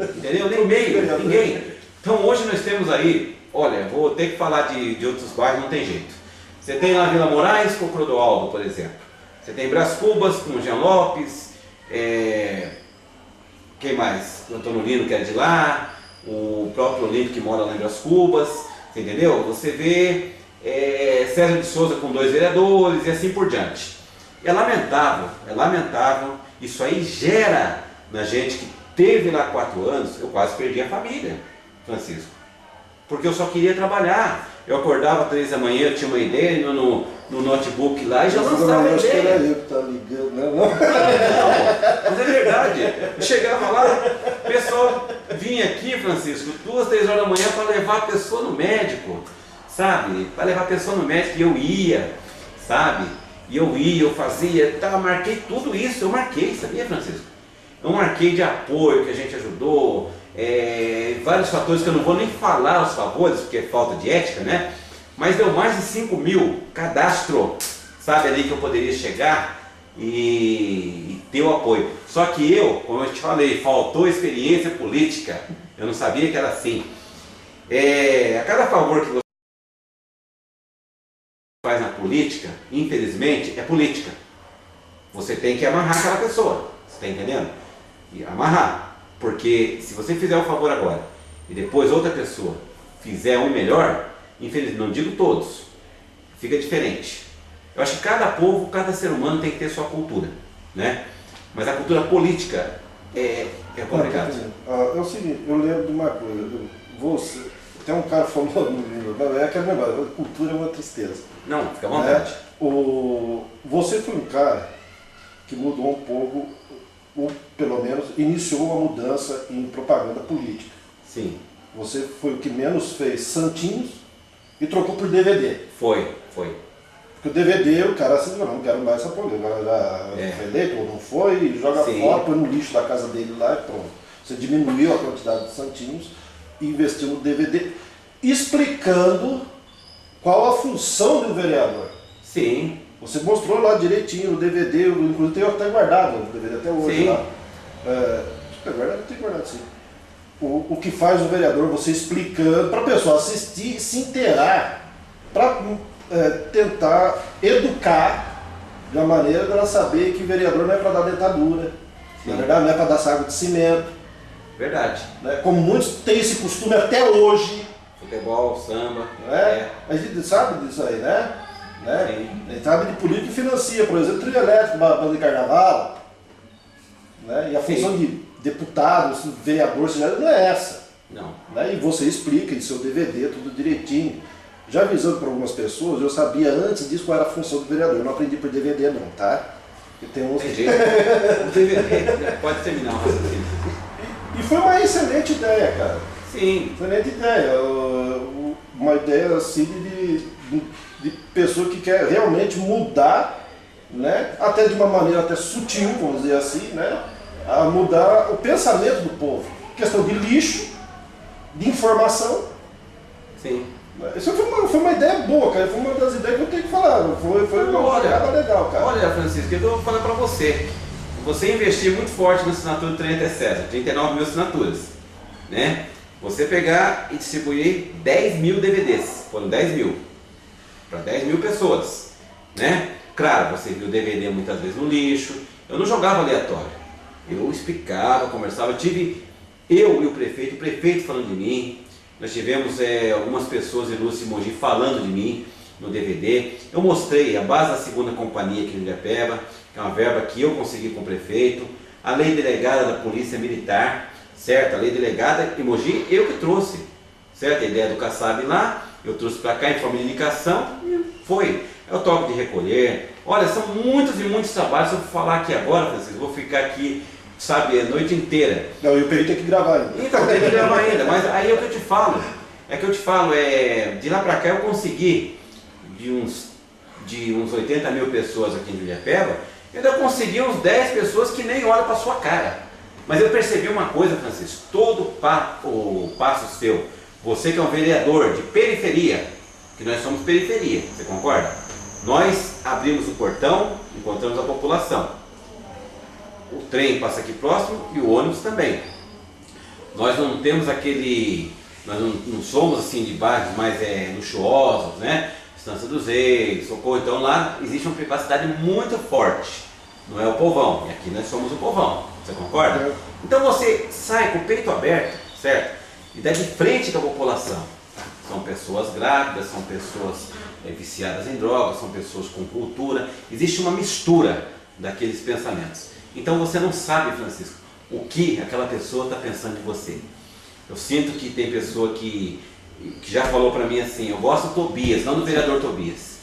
entendeu? Nem meio, ninguém. Então hoje nós temos aí, olha, vou ter que falar de outros bairros, não tem jeito. Você tem lá Vila Moraes com o Clodoaldo, por exemplo. Você tem Brás Cubas com o Jean Lopes. Quem mais? O Antônio Lino, que é de lá. O próprio Olímpio que mora lá em Brás Cubas. Você entendeu? Você vê César de Souza com 2 vereadores e assim por diante. É lamentável. Isso aí gera na gente que teve lá 4 anos, eu quase perdi a família, Francisco. Porque eu só queria trabalhar. Eu acordava 3 da manhã, eu tinha uma ideia no notebook lá e já lançava a ideia. Que era eu que estava ligando, não, mas é verdade. Eu chegava lá, o pessoal vinha aqui, Francisco, 2, 3 horas da manhã para levar a pessoa no médico, sabe? Para levar a pessoa no médico e eu ia, sabe? E eu fazia, marquei tudo isso, eu marquei, sabia, Francisco? Eu marquei de apoio que a gente ajudou, vários fatores que eu não vou nem falar os favores, porque é falta de ética, né? Mas deu mais de 5 mil cadastro, sabe, ali que eu poderia chegar e ter o apoio. Só que eu, como eu te falei, faltou experiência política, eu não sabia que era assim. A cada favor que você faz na política, infelizmente, é política. Você tem que amarrar aquela pessoa, você está entendendo? E amarrar, porque se você fizer o favor agora e depois outra pessoa fizer um melhor, infelizmente, não digo todos, fica diferente. Eu acho que cada povo, cada ser humano tem que ter sua cultura, né? Mas a cultura política é complicado. É o seguinte, eu lembro de uma coisa, tem um cara falando, é aquele negócio, cultura é uma tristeza. Não, fica à vontade. Você foi um cara que mudou um pouco, ou pelo menos iniciou uma mudança em propaganda política. Sim. Você foi o que menos fez santinhos e trocou por DVD. Foi. Porque o DVD, o cara assim, não quero mais essa política, foi eleito ou não foi, joga fora, põe no lixo da casa dele lá e pronto. Você diminuiu a quantidade de santinhos e investiu no DVD, explicando qual a função do vereador. Sim. Você mostrou lá direitinho no DVD, inclusive tem até guardado no DVD até hoje. Sim. Lá. Tem guardado sim. O que faz o vereador, você explicando, para a pessoa assistir, se inteirar, para tentar educar de uma maneira dela saber que vereador não é para dar dentadura, sim, na verdade não é para dar saco de cimento. Verdade. Né? Como muitos têm esse costume até hoje. Futebol, samba. A gente sabe disso aí, né? Sim. A gente sabe de política que financia, por exemplo, trilho elétrico, banda de carnaval. Né? E a função de deputado, vereador, não é essa. Não. Né? E você explica em seu DVD tudo direitinho. Já avisando para algumas pessoas, eu sabia antes disso qual era a função do vereador. Eu não aprendi por DVD não, tá? Porque tem uns... O DVD pode terminar o raciocínio. E foi uma excelente ideia, cara. Sim. Excelente ideia. Uma ideia assim de pessoa que quer realmente mudar, né? Até de uma maneira até sutil, vamos dizer assim, né? A mudar o pensamento do povo. Questão de lixo, de informação. Sim. Isso foi uma ideia boa, cara. Foi uma das ideias que eu tenho que falar. Foi uma jogada legal, cara. Olha, Francisco, eu vou falar para você. Você investiu muito forte na assinatura do Trem Até César, 39 mil assinaturas, né? Você pegar e distribuir 10 mil DVDs, foram 10 mil, para 10 mil pessoas, né? Claro, você viu o DVD muitas vezes no lixo, eu não jogava aleatório, eu explicava, conversava, eu e o prefeito falando de mim, nós tivemos algumas pessoas ilustres de Mogi falando de mim no DVD, eu mostrei a base da segunda companhia aqui no Ilhapeba, que é uma verba que eu consegui com o prefeito, a lei delegada da Polícia Militar, certo? A lei delegada em Mogi, eu que trouxe, certo? A ideia do Kassab lá, eu trouxe para cá em forma de indicação e foi. É o toque de recolher. Olha, são muitos e muitos trabalhos. Se eu falar aqui agora, Francisco, vou ficar aqui, sabe, a noite inteira. Não, e o Pedro tem que gravar ainda. Então, tem que gravar ainda, mas aí é o que eu te falo. De lá para cá eu consegui, de uns 80 mil pessoas aqui em Ilhapeba, eu ainda consegui uns 10 pessoas que nem olham para sua cara. Mas eu percebi uma coisa, Francisco, todo o passo seu, você que é um vereador de periferia, que nós somos periferia, você concorda? Nós abrimos o portão, encontramos a população. O trem passa aqui próximo e o ônibus também. Nós não temos nós não somos assim de bairros mais luxuosos, né? Estância dos Reis, Socorro, então lá existe uma privacidade muito forte, não é o povão, e aqui nós somos o povão, você concorda? Então você sai com o peito aberto, certo? E dá de frente com a população. São pessoas grávidas, são pessoas viciadas em drogas, são pessoas com cultura, existe uma mistura daqueles pensamentos. Então você não sabe, Francisco, o que aquela pessoa está pensando de você. Eu sinto que tem pessoa que já falou para mim assim, eu gosto do Tobias, não do vereador Tobias,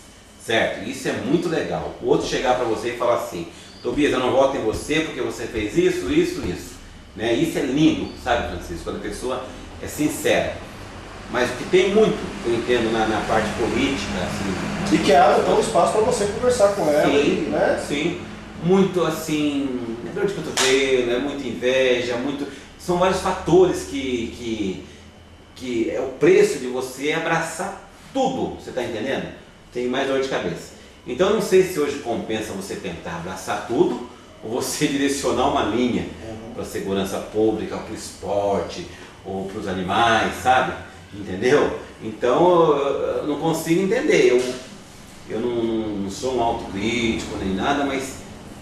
certo? Isso é muito legal. O outro chegar para você e falar assim, Tobias, eu não voto em você porque você fez isso. Né? Isso é lindo, sabe, Francisco, quando a pessoa é sincera. Mas o que tem muito, eu entendo, na parte política, assim... E que abre então espaço para você conversar com ela, sim, né? Sim, muito assim, é dor de cotovelo, é muita inveja, muito... são vários fatores que é o preço de você abraçar tudo, você está entendendo? Tem mais dor de cabeça. Então eu não sei se hoje compensa você tentar abraçar tudo ou você direcionar uma linha para a segurança pública, para o esporte ou para os animais, sabe? Entendeu? Então eu não consigo entender. Eu não sou um autocrítico nem nada, mas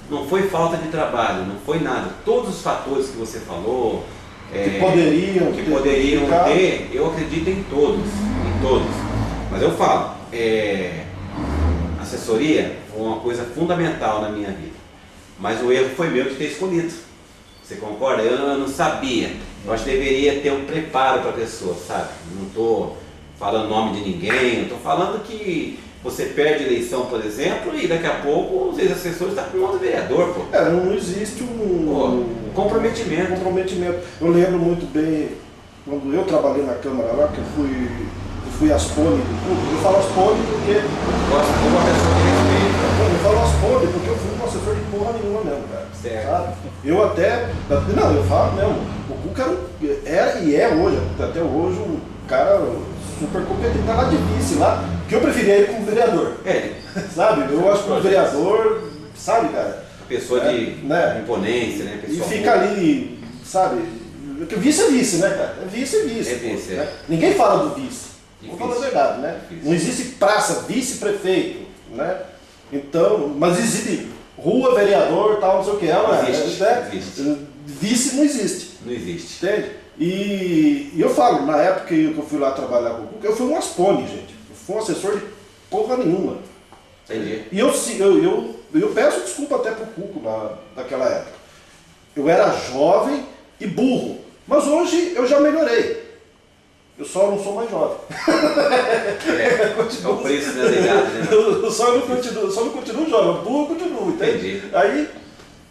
não foi falta de trabalho, não foi nada. Todos os fatores que você falou, que poderiam ter, eu acredito em todos, Mas eu falo, assessoria foi uma coisa fundamental na minha vida. Mas o erro foi meu de ter escolhido. Você concorda? Eu não sabia. Eu acho que deveria ter um preparo para a pessoa, sabe? Não estou falando nome de ninguém, eu estou falando que você perde eleição, por exemplo, e daqui a pouco os ex-assessores estão com um outro vereador, pô. Não existe comprometimento. Eu lembro muito bem, quando eu trabalhei na Câmara lá, que eu fui Aspone do público. Eu falo Aspone porque... Gosto de uma pessoa de respeito. Eu falo Aspone porque eu fui um assessor de porra nenhuma mesmo, cara. Certo. Sabe? Eu até... Não, eu falo mesmo. O Cuca era e é hoje, até hoje, um cara super competente. Tá lá de vice lá, que eu preferia ele como vereador. Sabe? Eu acho que o vereador, sabe, cara? Pessoa de imponência, né? E fica ali, sabe? Porque vice é vice, né, cara? Vice é vice. Né? Ninguém fala do vice. Vamos falar a verdade, né? Não existe praça, vice-prefeito, né? Então, mas existe rua, vereador, tal, não sei o que. Existe. Vice não existe. Não existe. Entende? E eu falo, na época que eu fui lá trabalhar com o Cuca, eu fui um Aspone, gente. Eu fui um assessor de porra nenhuma. Entendi. E eu peço desculpa até pro Cuco naquela época. Eu era jovem e burro, mas hoje eu já melhorei. Eu só não sou mais jovem. É o preço delegado, né? Eu só não continuo jovem, burro eu continuo, entende? Entendi. Aí,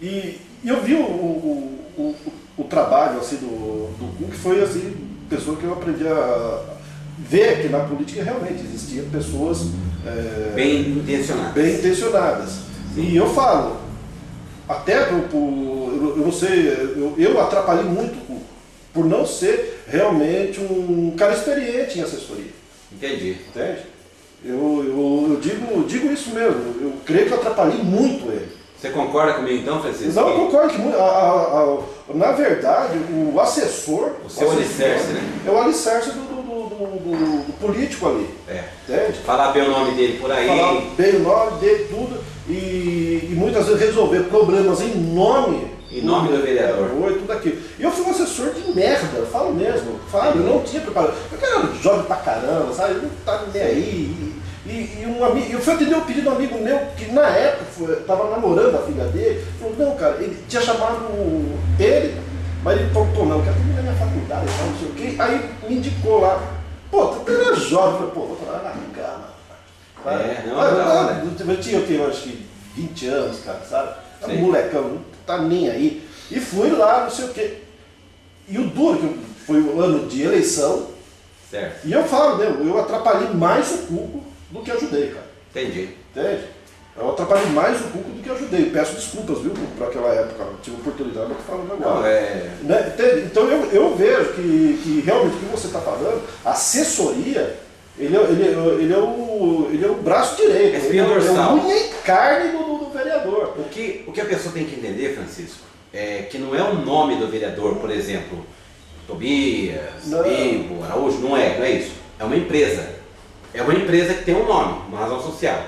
e eu vi o trabalho assim, do Cuco, que foi assim, pessoa que eu aprendi a ver que na política realmente existiam pessoas bem intencionadas. E eu falo, até eu atrapalhei muito o Cuco, por não ser realmente um cara experiente em assessoria. Entendi. Entende? Eu digo isso mesmo, eu creio que eu atrapalhei muito ele. Você concorda comigo então, Francisco? Não, eu concordo que na verdade o assessor... O seu alicerce, né? É o alicerce do político ali. Entende? Falar bem o nome dele por aí. Falar bem o nome dele, tudo. E muitas vezes resolver problemas em nome do vereador. E tudo aquilo. E eu fui um assessor de merda, eu falo mesmo. Eu não tinha preparado. Eu era jovem pra caramba, sabe? Eu não tava nem aí. E um amigo, eu fui atender o pedido de um amigo meu que na época estava namorando a filha dele. Falou, não, cara, ele tinha chamado ele, mas ele falou, pô, não, eu quero terminar minha faculdade, não sei o quê. Aí me indicou lá. Pô, tu era jovem, eu falei, pô, vou trabalhar na cama. Eu tinha o quê? Eu acho que 20 anos, cara, sabe? Era um molecão, não tá nem aí. E fui lá, não sei o quê. E o duro, que foi o ano de eleição. Certo. E eu falo mesmo, eu atrapalhei mais o Cuco do que ajudei, cara. Entendi. Entende? Eu atrapalhei mais o Cuco do que ajudei. Peço desculpas, viu, por aquela época. Não tive oportunidade, mas estou falando agora. Né? Então eu vejo que realmente o que você está falando, a assessoria, ele é o braço direito. Ele é o unha e carne do vereador. O que a pessoa tem que entender, Francisco, é que não é o nome do vereador, por exemplo, Tobias, Ivo, Araújo, não é isso. É uma empresa. É uma empresa que tem um nome, uma razão social.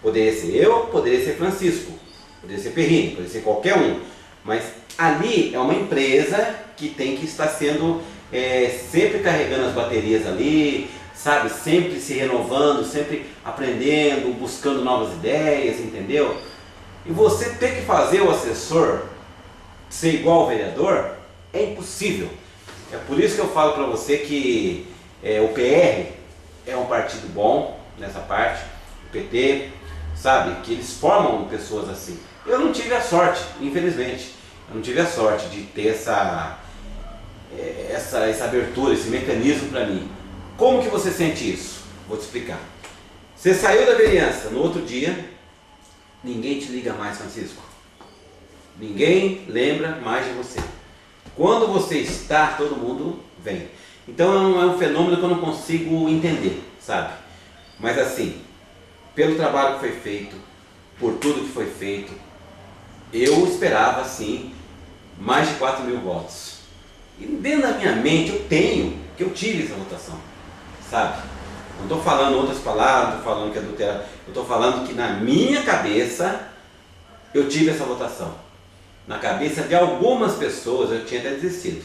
Poderia ser eu, poderia ser Francisco, poderia ser Perrini, poderia ser qualquer um. Mas ali é uma empresa que tem que estar sendo sempre carregando as baterias ali, sabe? Sempre se renovando, sempre aprendendo, buscando novas ideias, entendeu? E você ter que fazer o assessor ser igual ao vereador é impossível. É por isso que eu falo para você que o PR é um partido bom nessa parte, o PT, sabe, que eles formam pessoas assim. Eu não tive a sorte, infelizmente, eu não tive a sorte de ter essa abertura, esse mecanismo para mim. Como que você sente isso? Vou te explicar. Você saiu da vereança, no outro dia, ninguém te liga mais, Francisco. Ninguém lembra mais de você. Quando você está, todo mundo vem. Então é um fenômeno que eu não consigo entender, sabe? Mas assim, pelo trabalho que foi feito, por tudo que foi feito, eu esperava assim mais de 4 mil votos. E dentro da minha mente que eu tive essa votação, sabe? Não estou falando outras palavras, não estou falando que é adulterado, eu estou falando que na minha cabeça eu tive essa votação. Na cabeça de algumas pessoas eu tinha até desistido.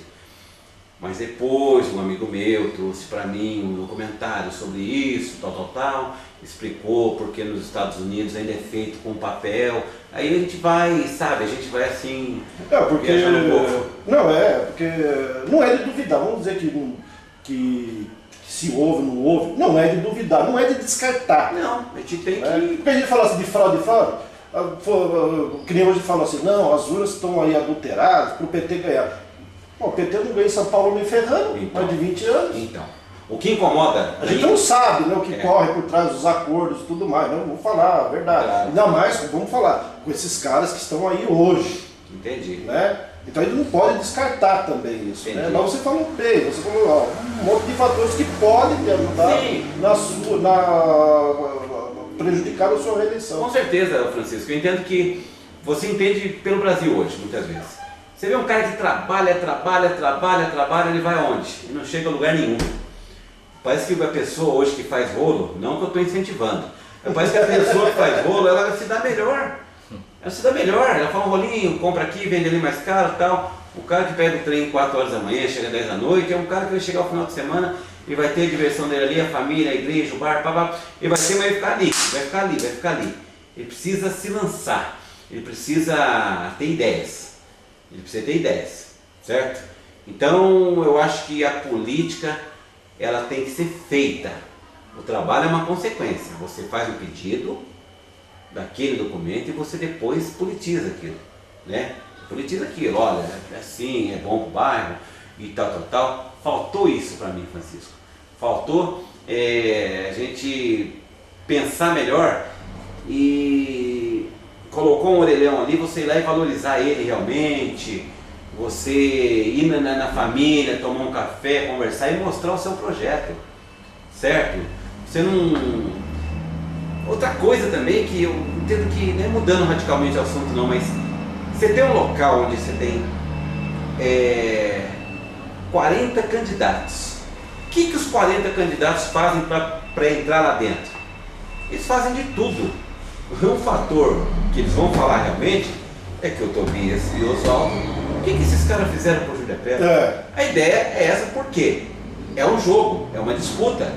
Mas depois um amigo meu trouxe para mim um documentário sobre isso, tal, explicou porque nos Estados Unidos ainda é feito com papel. Aí a gente vai, sabe, a gente vai assim, viajando um pouco. Porque não é de duvidar, vamos dizer que se houve, não houve, não é de duvidar, não é de descartar. Não, a gente tem que... Porque a gente fala assim de fraude, que nem hoje falam assim, não, as urnas estão aí adulteradas para o PT ganhar. Bom, o PT não ganha em São Paulo nem ferrando, mais de 20 anos. Então, o que incomoda... A gente não sabe, né, o que corre por trás dos acordos e tudo mais, não, vamos falar a verdade. Claro. Ainda mais, vamos falar, com esses caras que estão aí hoje. Entendi. Né? Então a gente não pode descartar também isso. Né? Mas você falou bem, você falou ó, um monte de fatores que podem te ajudar prejudicar a sua reeleição. Com certeza, Francisco. Eu entendo que você entende pelo Brasil hoje, muitas vezes. Você vê um cara que trabalha, ele vai aonde? E não chega a lugar nenhum. Parece que a pessoa hoje que faz rolo, não que eu estou incentivando, mas parece que a pessoa que faz rolo, ela vai se dar melhor. Ela se dá melhor, ela faz um rolinho, compra aqui, vende ali mais caro e tal. O cara que pega o trem 4 horas da manhã, chega 10 da noite, é um cara que vai chegar ao final de semana e vai ter a diversão dele ali, a família, a igreja, o bar, e vai ficar ali. Ele precisa se lançar, ele precisa ter ideias. Certo? Então eu acho que a política ela tem que ser feita. O trabalho é uma consequência. Você faz um pedido daquele documento e você depois politiza aquilo, né? Politiza aquilo, olha, é assim, é bom para o bairro e tal. Faltou isso para mim, Francisco. Faltou a gente pensar melhor e colocou um orelhão ali, você ir lá e valorizar ele realmente, você ir na família, tomar um café, conversar e mostrar o seu projeto, certo? Você não... Outra coisa também que eu entendo que, não é mudando radicalmente o assunto não, mas você tem um local onde você tem 40 candidatos. O que os 40 candidatos fazem para entrar lá dentro? Eles fazem de tudo. Um fator que eles vão falar realmente é que o Tobias e o Oswaldo, o que esses caras fizeram por Júlia Pera? A ideia é essa porque é um jogo, é uma disputa,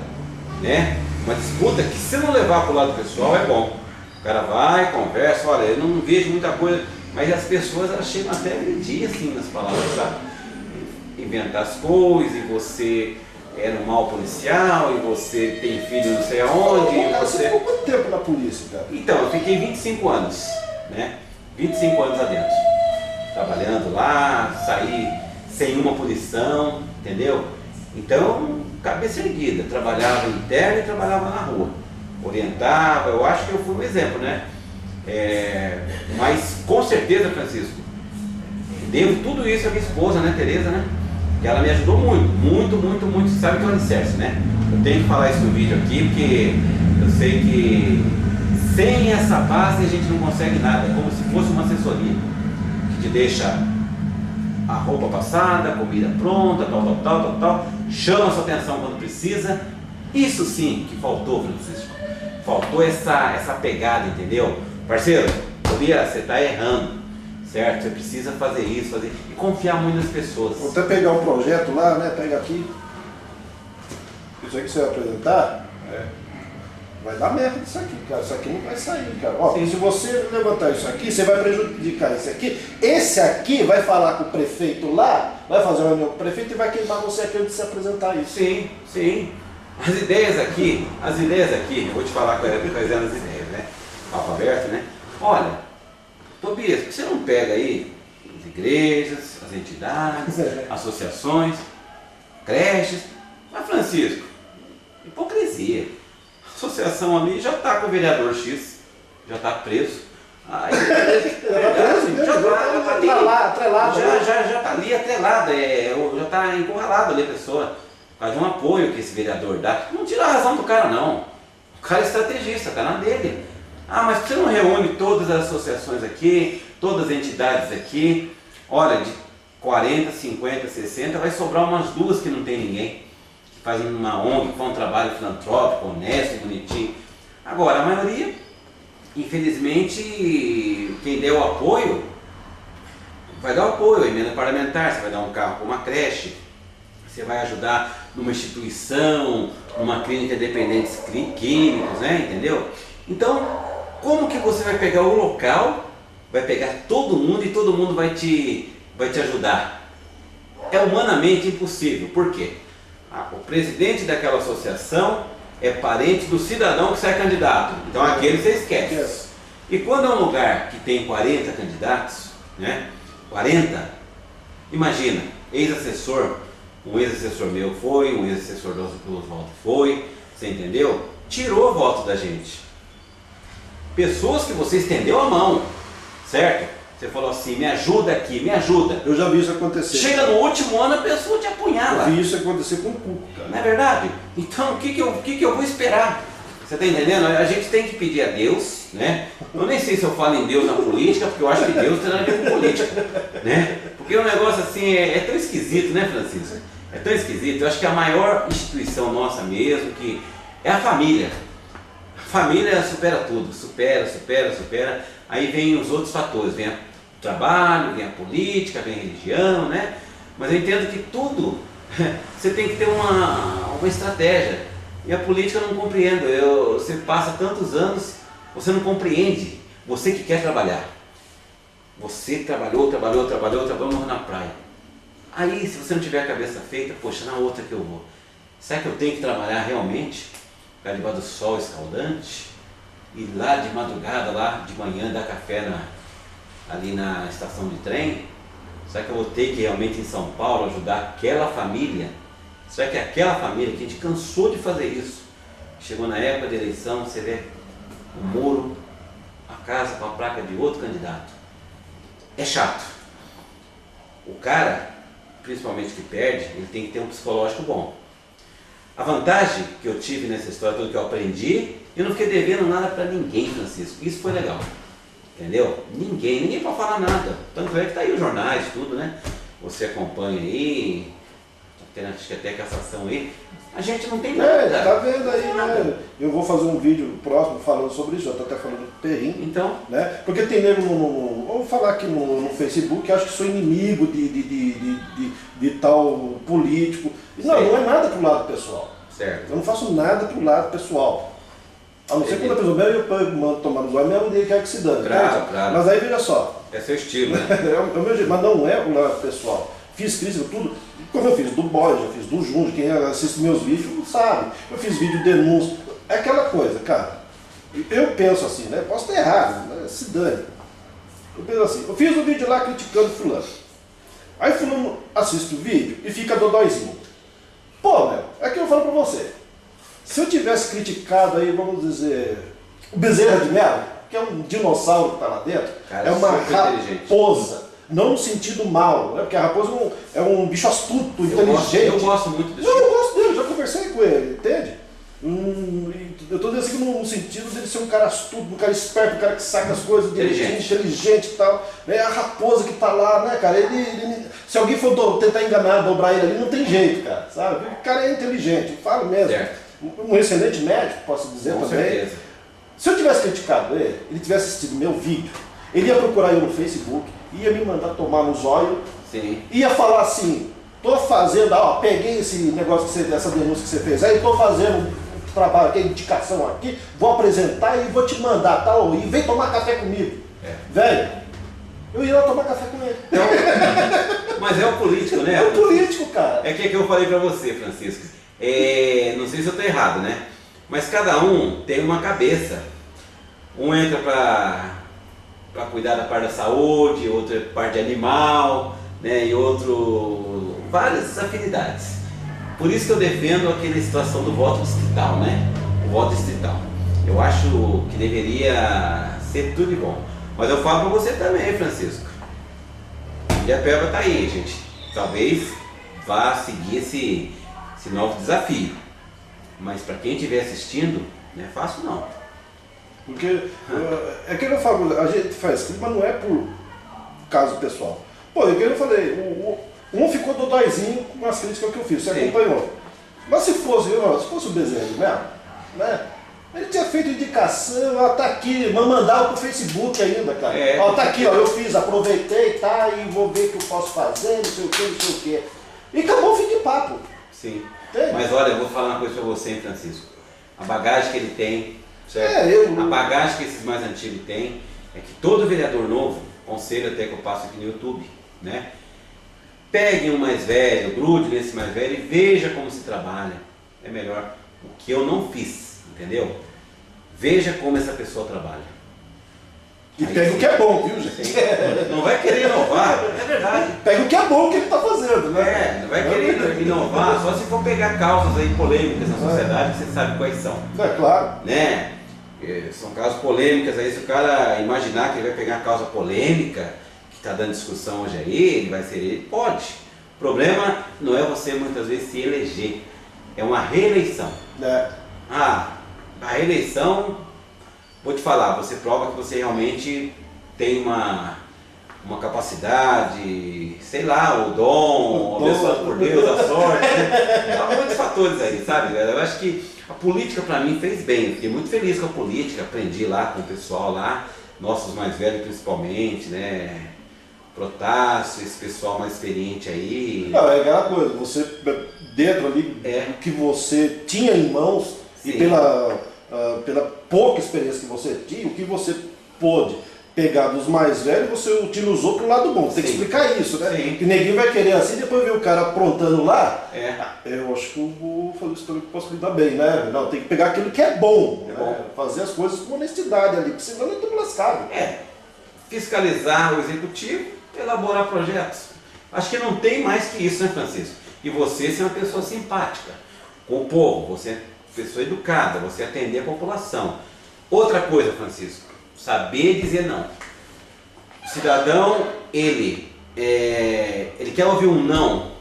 né? Uma disputa que se não levar para o lado pessoal é bom. O cara vai, conversa, olha, eu não vejo muita coisa, mas as pessoas elas chegam até a agredir assim nas palavras, sabe? Inventar as coisas, e você era um mau policial, e você tem filho não sei aonde. Você ficou quanto tempo na polícia, cara? Então, eu fiquei 25 anos, né? 25 anos lá dentro. Trabalhando lá, saí sem uma punição, entendeu? Então, cabeça erguida, trabalhava interno e trabalhava na rua. Orientava, eu acho que eu fui um exemplo, né? Mas com certeza, Francisco, devo tudo isso à minha esposa, né, Tereza, né? Que ela me ajudou muito, sabe que é o alicerce, né? Eu tenho que falar isso no vídeo aqui, porque eu sei que sem essa base a gente não consegue nada, é como se fosse uma assessoria, que te deixa a roupa passada, a comida pronta, tal, chama a sua atenção quando precisa. Isso sim que faltou, Francisco. Faltou essa pegada, entendeu? Parceiro, Tobias, você está errando, certo? Você precisa fazer isso, e confiar muito nas pessoas. Vou até pegar um projeto lá, né? Pega aqui. Isso aí que você vai apresentar, vai dar merda isso aqui, cara. Isso aqui não vai sair, cara. Ó, se você levantar isso aqui, você vai prejudicar esse aqui. Esse aqui vai falar com o prefeito lá, vai fazer uma reunião com o prefeito e vai queimar você aqui antes de se apresentar isso. Sim. As ideias aqui, eu vou te falar quais eram as ideias, né? Papo aberto, né? Olha, Tobias, por que você não pega aí as igrejas, as entidades, associações, creches? Mas, Francisco, hipocrisia. A associação ali já está com o vereador X, já está preso. Aí, já tá ali atrelado, já tá encurralado ali a pessoa, por causa de um apoio que esse vereador dá. Não tira a razão do cara não, o cara é estrategista, tá na dele. Ah, mas você não reúne todas as associações aqui, todas as entidades aqui, olha, de 40, 50, 60, vai sobrar umas 2 que não tem ninguém, que fazem uma ONG, que faz um trabalho filantrópico, honesto, bonitinho. Agora, a maioria, infelizmente, quem der o apoio, vai dar o apoio, a emenda parlamentar, você vai dar um carro para uma creche, você vai ajudar numa instituição, numa clínica de dependentes químicos, né, entendeu? Então, como que você vai pegar o local, vai pegar todo mundo e todo mundo vai te ajudar? É humanamente impossível. Por quê? O presidente daquela associação é parente do cidadão que sai candidato. Então aquele você esquece. E quando é um lugar que tem 40 candidatos, né? 40, imagina, ex-assessor, um ex-assessor meu foi, um ex-assessor do Oswaldo foi, você entendeu? Tirou o voto da gente. Pessoas que você estendeu a mão, certo? Você falou assim, me ajuda aqui, me ajuda. Eu já vi isso acontecer. Chega no último ano, a pessoa te apunhala. Eu vi isso acontecer com o Cuco, cara. Não é verdade? Então, o que que eu vou esperar? Você está entendendo? A gente tem que pedir a Deus, né? Eu nem sei se eu falo em Deus na política, porque eu acho que Deus tem nada a ver com política, né? Porque o negócio assim é tão esquisito, né, Francisco? É tão esquisito. Eu acho que a maior instituição nossa mesmo, que é a família. A família supera tudo, supera. Aí vem os outros fatores, vem o trabalho, vem a política, vem a religião, né? Mas eu entendo que tudo, você tem que ter uma estratégia. E a política eu não compreendo. Você passa tantos anos, você não compreende. Você que quer trabalhar. Você trabalhou na praia. Aí, se você não tiver a cabeça feita, poxa, na outra que eu vou. Será que eu tenho que trabalhar realmente? Ficar debaixo do sol escaldante? Ir lá de madrugada, lá de manhã, dar café ali na estação de trem? Será que eu vou ter que realmente em São Paulo ajudar aquela família? Será que aquela família que a gente cansou de fazer isso, chegou na época de eleição, você vê o muro, a casa com a placa de outro candidato? É chato. O cara, principalmente que perde, ele tem que ter um psicológico bom. A vantagem que eu tive nessa história, tudo que eu aprendi, eu não fiquei devendo nada para ninguém, Francisco. Isso foi legal. Entendeu? Ninguém pode falar nada. Tanto é que tá aí os jornais, tudo, né? Você acompanha aí, acho que até cassação aí. A gente não tem nada. Tá vendo aí, né? Eu vou fazer um vídeo próximo falando sobre isso, eu tô até falando do Perrim. Então. Né? Porque tem nego vou falar aqui no Facebook, que acho que sou inimigo de tal político. Não é nada pro lado pessoal. Certo. Eu não faço nada pro lado pessoal. A não ser quando a pessoa bebe, eu mando tomar no zóio, mesmo dele quer que se dane. Claro. Mas aí veja só. É seu estilo, né? É o meu jeito, mas não é pro lado pessoal. Fiz crítica, tudo. Como eu fiz do Boy, já fiz do Junge, quem assiste meus vídeos sabe. Eu fiz vídeo denúncio. É aquela coisa, cara. Eu penso assim, né? Posso estar errado, né? Se dane. Eu penso assim, eu fiz um vídeo lá criticando fulano. Aí fulano assiste o vídeo e fica dodóizinho. Pô, meu, é que eu falo pra você. Se eu tivesse criticado aí, vamos dizer, o Bezerra de Mello, que é um dinossauro que tá lá dentro, cara, é uma raposa. Não no sentido mal, né? Porque a raposa é um bicho astuto, inteligente. Eu gosto muito desse Eu gosto dele, já conversei com ele, entende? Eu estou dizendo assim no sentido dele ser um cara astuto, um cara esperto, um cara que saca as coisas, inteligente e tal. É a raposa que está lá, né, cara? Se alguém for tentar enganar, dobrar ele ali, não tem jeito, cara, sabe? O cara é inteligente, eu falo mesmo. Certo. Um excelente médico, posso dizer com também. Certeza. Se eu tivesse criticado ele tivesse assistido meu vídeo, ele ia procurar eu no Facebook, ia me mandar tomar no zóio, sim, ia falar assim, tô fazendo, peguei esse negócio, essa denúncia que você fez aí, tô fazendo um trabalho aqui, indicação aqui, vou apresentar e vou te mandar, tal, e vem tomar café comigo. Velho, eu ia lá tomar café com ele. Mas é o político, né? É o político, cara. É que eu falei pra você, Francisco. Não sei se eu tô errado, né? Mas cada um tem uma cabeça. Um entra para cuidar da parte da saúde, outro é parte animal, né? E outro várias afinidades. Por isso que eu defendo aquela situação do voto distrital, né? O voto distrital. Eu acho que deveria ser tudo de bom. Mas eu falo para você também, Francisco. Ilhapeba está aí, gente. Talvez vá seguir esse novo desafio. Mas para quem estiver assistindo, não é fácil não. Porque é que eu falo, a gente faz isso, mas não é por caso pessoal. Pô, é que eu falei, um ficou dodóizinho com as críticas que eu fiz, você acompanhou. Mas se fosse o desenho mesmo, né? Ele tinha feito indicação, ó, tá aqui, mandava pro Facebook ainda, cara. Ó, tá aqui, ó, eu fiz, aproveitei, tá, e vou ver o que eu posso fazer, não sei o que, não sei o que. E acabou o fim de papo. Sim. Entende? Mas olha, eu vou falar uma coisa pra você, hein, Francisco. A bagagem que ele tem, certo? A bagagem que esses mais antigos têm, é que todo vereador novo, conselho até que eu passo aqui no YouTube, né? Pegue um mais velho, grude nesse mais velho e veja como se trabalha. É melhor. O que eu não fiz, entendeu? Veja como essa pessoa trabalha. E pega o que é bom, viu, gente? Não vai querer inovar, é verdade. Pega o que é bom que ele está fazendo, né? Não vai querer inovar, só se for pegar causas aí polêmicas na sociedade, que você sabe quais são. É claro. Né? São causas polêmicas aí, se o cara imaginar que ele vai pegar a causa polêmica, que está dando discussão hoje aí, ele vai ser ele, pode. O problema não é você muitas vezes se eleger, é uma reeleição. A reeleição, vou te falar, você prova que você realmente tem uma capacidade, sei lá, o dom, abençoado por Deus, a sorte, né? Há muitos fatores aí, sabe? Eu acho que a política para mim fez bem, eu fiquei muito feliz com a política, aprendi lá com o pessoal lá, nossos mais velhos principalmente, né? Protássio, esse pessoal mais experiente aí. Não, é aquela coisa, você dentro ali do que você tinha em mãos, sim, e pela pouca experiência que você tinha, o que você pôde pegar dos mais velhos, você utilizou para o lado bom. Tem que explicar isso, né? Sim. Que ninguém vai querer assim, depois ver o cara aprontando lá. Eu acho que eu vou fazer isso também que eu posso lidar bem, né? Não, tem que pegar aquilo que é bom, né? Fazer as coisas com honestidade ali, porque senão eu estou lascado. Fiscalizar o executivo, elaborar projetos. Acho que não tem mais que isso, né, Francisco? E você ser uma pessoa simpática com o povo, você é pessoa educada, você atender a população. Outra coisa, Francisco, saber dizer não. O cidadão, ele quer ouvir um não,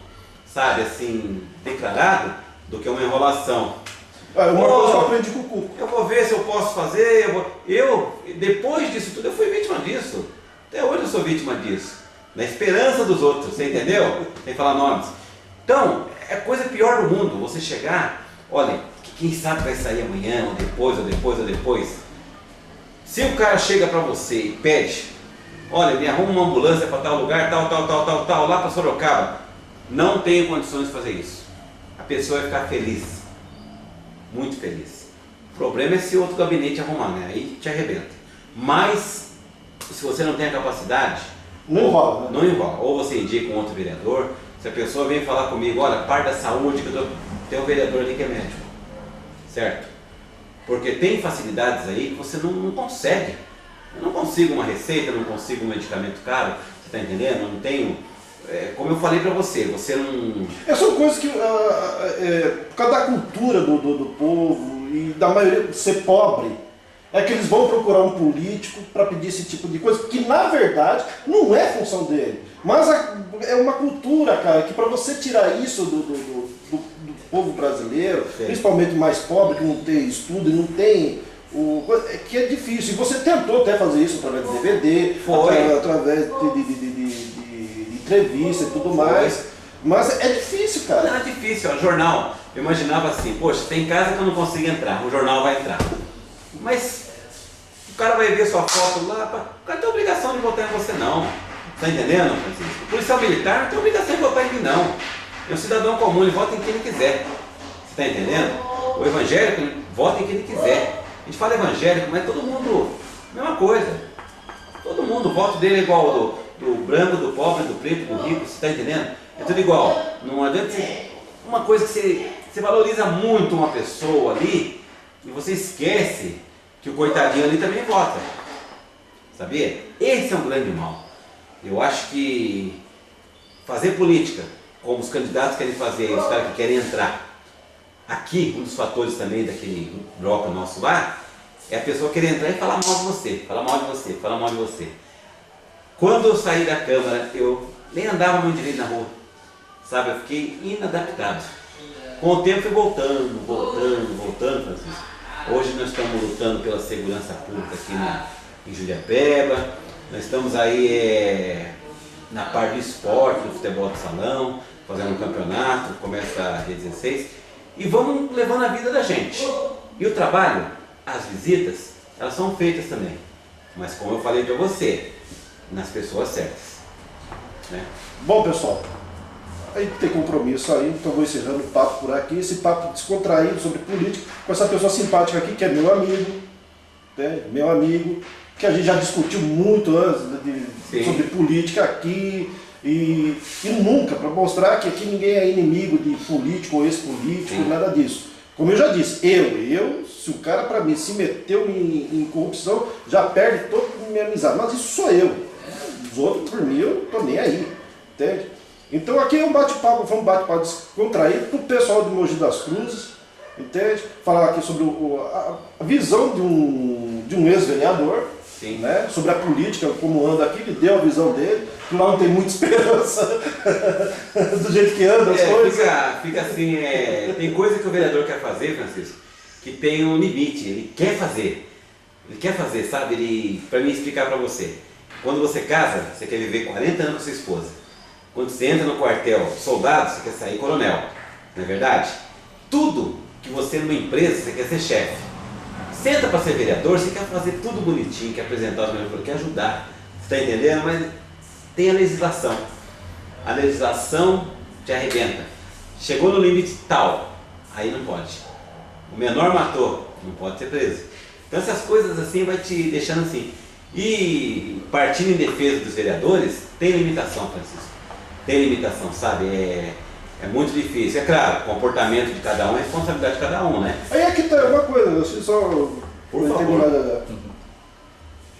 sabe, assim, declarado, do que uma enrolação. Uma coisa que eu aprendi com o Cuco. Eu vou ver se eu posso fazer, depois disso tudo, eu fui vítima disso. Até hoje eu sou vítima disso. Na esperança dos outros, você entendeu? Sem falar nomes. Então, é coisa pior do mundo, você chegar, olha, quem sabe vai sair amanhã, ou depois, ou depois, ou depois. Se o cara chega para você e pede, olha, me arruma uma ambulância para tal lugar, tal, lá para Sorocaba, não tenho condições de fazer isso. A pessoa vai ficar feliz, muito feliz. O problema é se outro gabinete arrumar, né? Aí te arrebenta. Mas, se você não tem a capacidade, não enrola, né? Não enrola. Ou você indica um outro vereador, se a pessoa vem falar comigo, olha, parte da saúde, tem um vereador ali que é médico, certo? Porque tem facilidades aí que você não consegue. Eu não consigo uma receita, não consigo um medicamento caro, você está entendendo? Não tenho... como eu falei para você não... São coisas que, por causa da cultura do povo e da maioria ser pobre, é que eles vão procurar um político para pedir esse tipo de coisa, que na verdade não é função dele. Mas é uma cultura, cara, que para você tirar isso do povo brasileiro, sim, principalmente mais pobre, que não tem estudo e não tem... que é difícil. E você tentou até fazer isso através de DVD, através de entrevista e tudo mais. Mas é difícil, cara. Não, é difícil. O jornal, eu imaginava assim, poxa, tem casa que eu não consigo entrar, o jornal vai entrar. Mas o cara vai ver sua foto lá, o cara tem obrigação de votar em você não. Tá entendendo, Francisco? O policial militar não tem obrigação de votar em mim não. É um cidadão comum, ele vota em quem ele quiser. Você tá entendendo? O evangélico, ele vota em quem ele quiser. A gente fala evangélico, mas todo mundo, mesma coisa. Todo mundo, o voto dele é igual do branco, do pobre, do preto, do rico, você tá entendendo? É tudo igual. Não adianta uma coisa que você valoriza muito uma pessoa ali e você esquece que o coitadinho ali também vota. Sabia? Esse é um grande mal. Eu acho que fazer política, como os candidatos querem fazer, os caras que querem entrar, aqui, um dos fatores também daquele bloco nosso lá, É a pessoa querer entrar e falar mal de você, falar mal de você, falar mal de você. Quando eu saí da Câmara, eu nem andava muito direito na rua, sabe? Eu fiquei inadaptado. Com o tempo fui voltando, Francisco. Hoje nós estamos lutando pela segurança pública aqui em Juliapeba. Nós estamos aí na parte do esporte, do futebol de salão, fazendo um campeonato, começa dia 16. E vamos levando a vida da gente. E o trabalho, as visitas, elas são feitas também. Mas como eu falei para você, nas pessoas certas. Né? Bom, pessoal, a gente tem compromisso aí, então vou encerrando o papo por aqui, esse papo descontraído sobre política, com essa pessoa simpática aqui, que é meu amigo, né? Meu amigo, que a gente já discutiu muito antes sobre política aqui, e nunca, para mostrar que aqui ninguém é inimigo de político ou ex-político, nada disso. Como eu já disse, se o cara para mim se meteu em corrupção, já perde toda a minha amizade, mas isso sou eu. Os outros, por mim, eu tô nem aí, entende? Então aqui é um bate-papo, foi um bate-papo descontraído para o pessoal de Mogi das Cruzes, entende? Falar aqui sobre a visão de um ex-vereador, né? Sobre a política, como anda aqui, ele deu a visão dele, que lá não tem muita esperança do jeito que anda as coisas. Fica assim, tem coisa que o vereador quer fazer, Francisco, que tem um limite, ele quer fazer, sabe? Para mim explicar para você, quando você casa, você quer viver 40 anos com sua esposa. Quando você entra no quartel soldado, você quer sair coronel, não é verdade? Tudo que você numa empresa, você quer ser chefe. Senta para ser vereador, você quer fazer tudo bonitinho, quer apresentar os melhores, quer ajudar, você está entendendo? Mas tem a legislação. A legislação te arrebenta. Chegou no limite tal, aí não pode. O menor matou, não pode ser preso. Então essas coisas assim vai te deixando assim. E partindo em defesa dos vereadores, tem limitação, Francisco. Tem limitação, sabe? É muito difícil. É claro, o comportamento de cada um é responsabilidade de cada um, né? Aí aqui tá uma coisa, só por favor.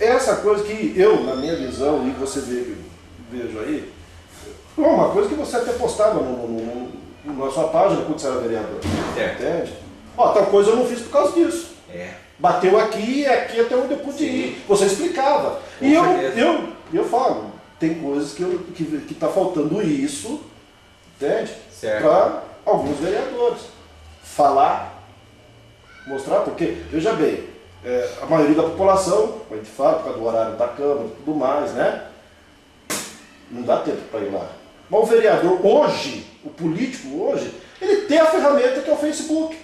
Essa coisa que eu, na minha visão, e você vejo aí, é uma coisa que você até postava na sua página quando você era vereador. Certo. Entende? Ó, tal coisa eu não fiz por causa disso. Bateu aqui e aqui até onde eu pude ir. Você explicava. Com e certeza. eu falo, tem coisas que tá faltando isso, entende? Para alguns vereadores. Falar, mostrar, porque, veja bem, a maioria da população, a gente fala por causa do horário da Câmara e tudo mais, né? Não dá tempo para ir lá. Mas o vereador hoje, o político hoje, ele tem a ferramenta que é o Facebook.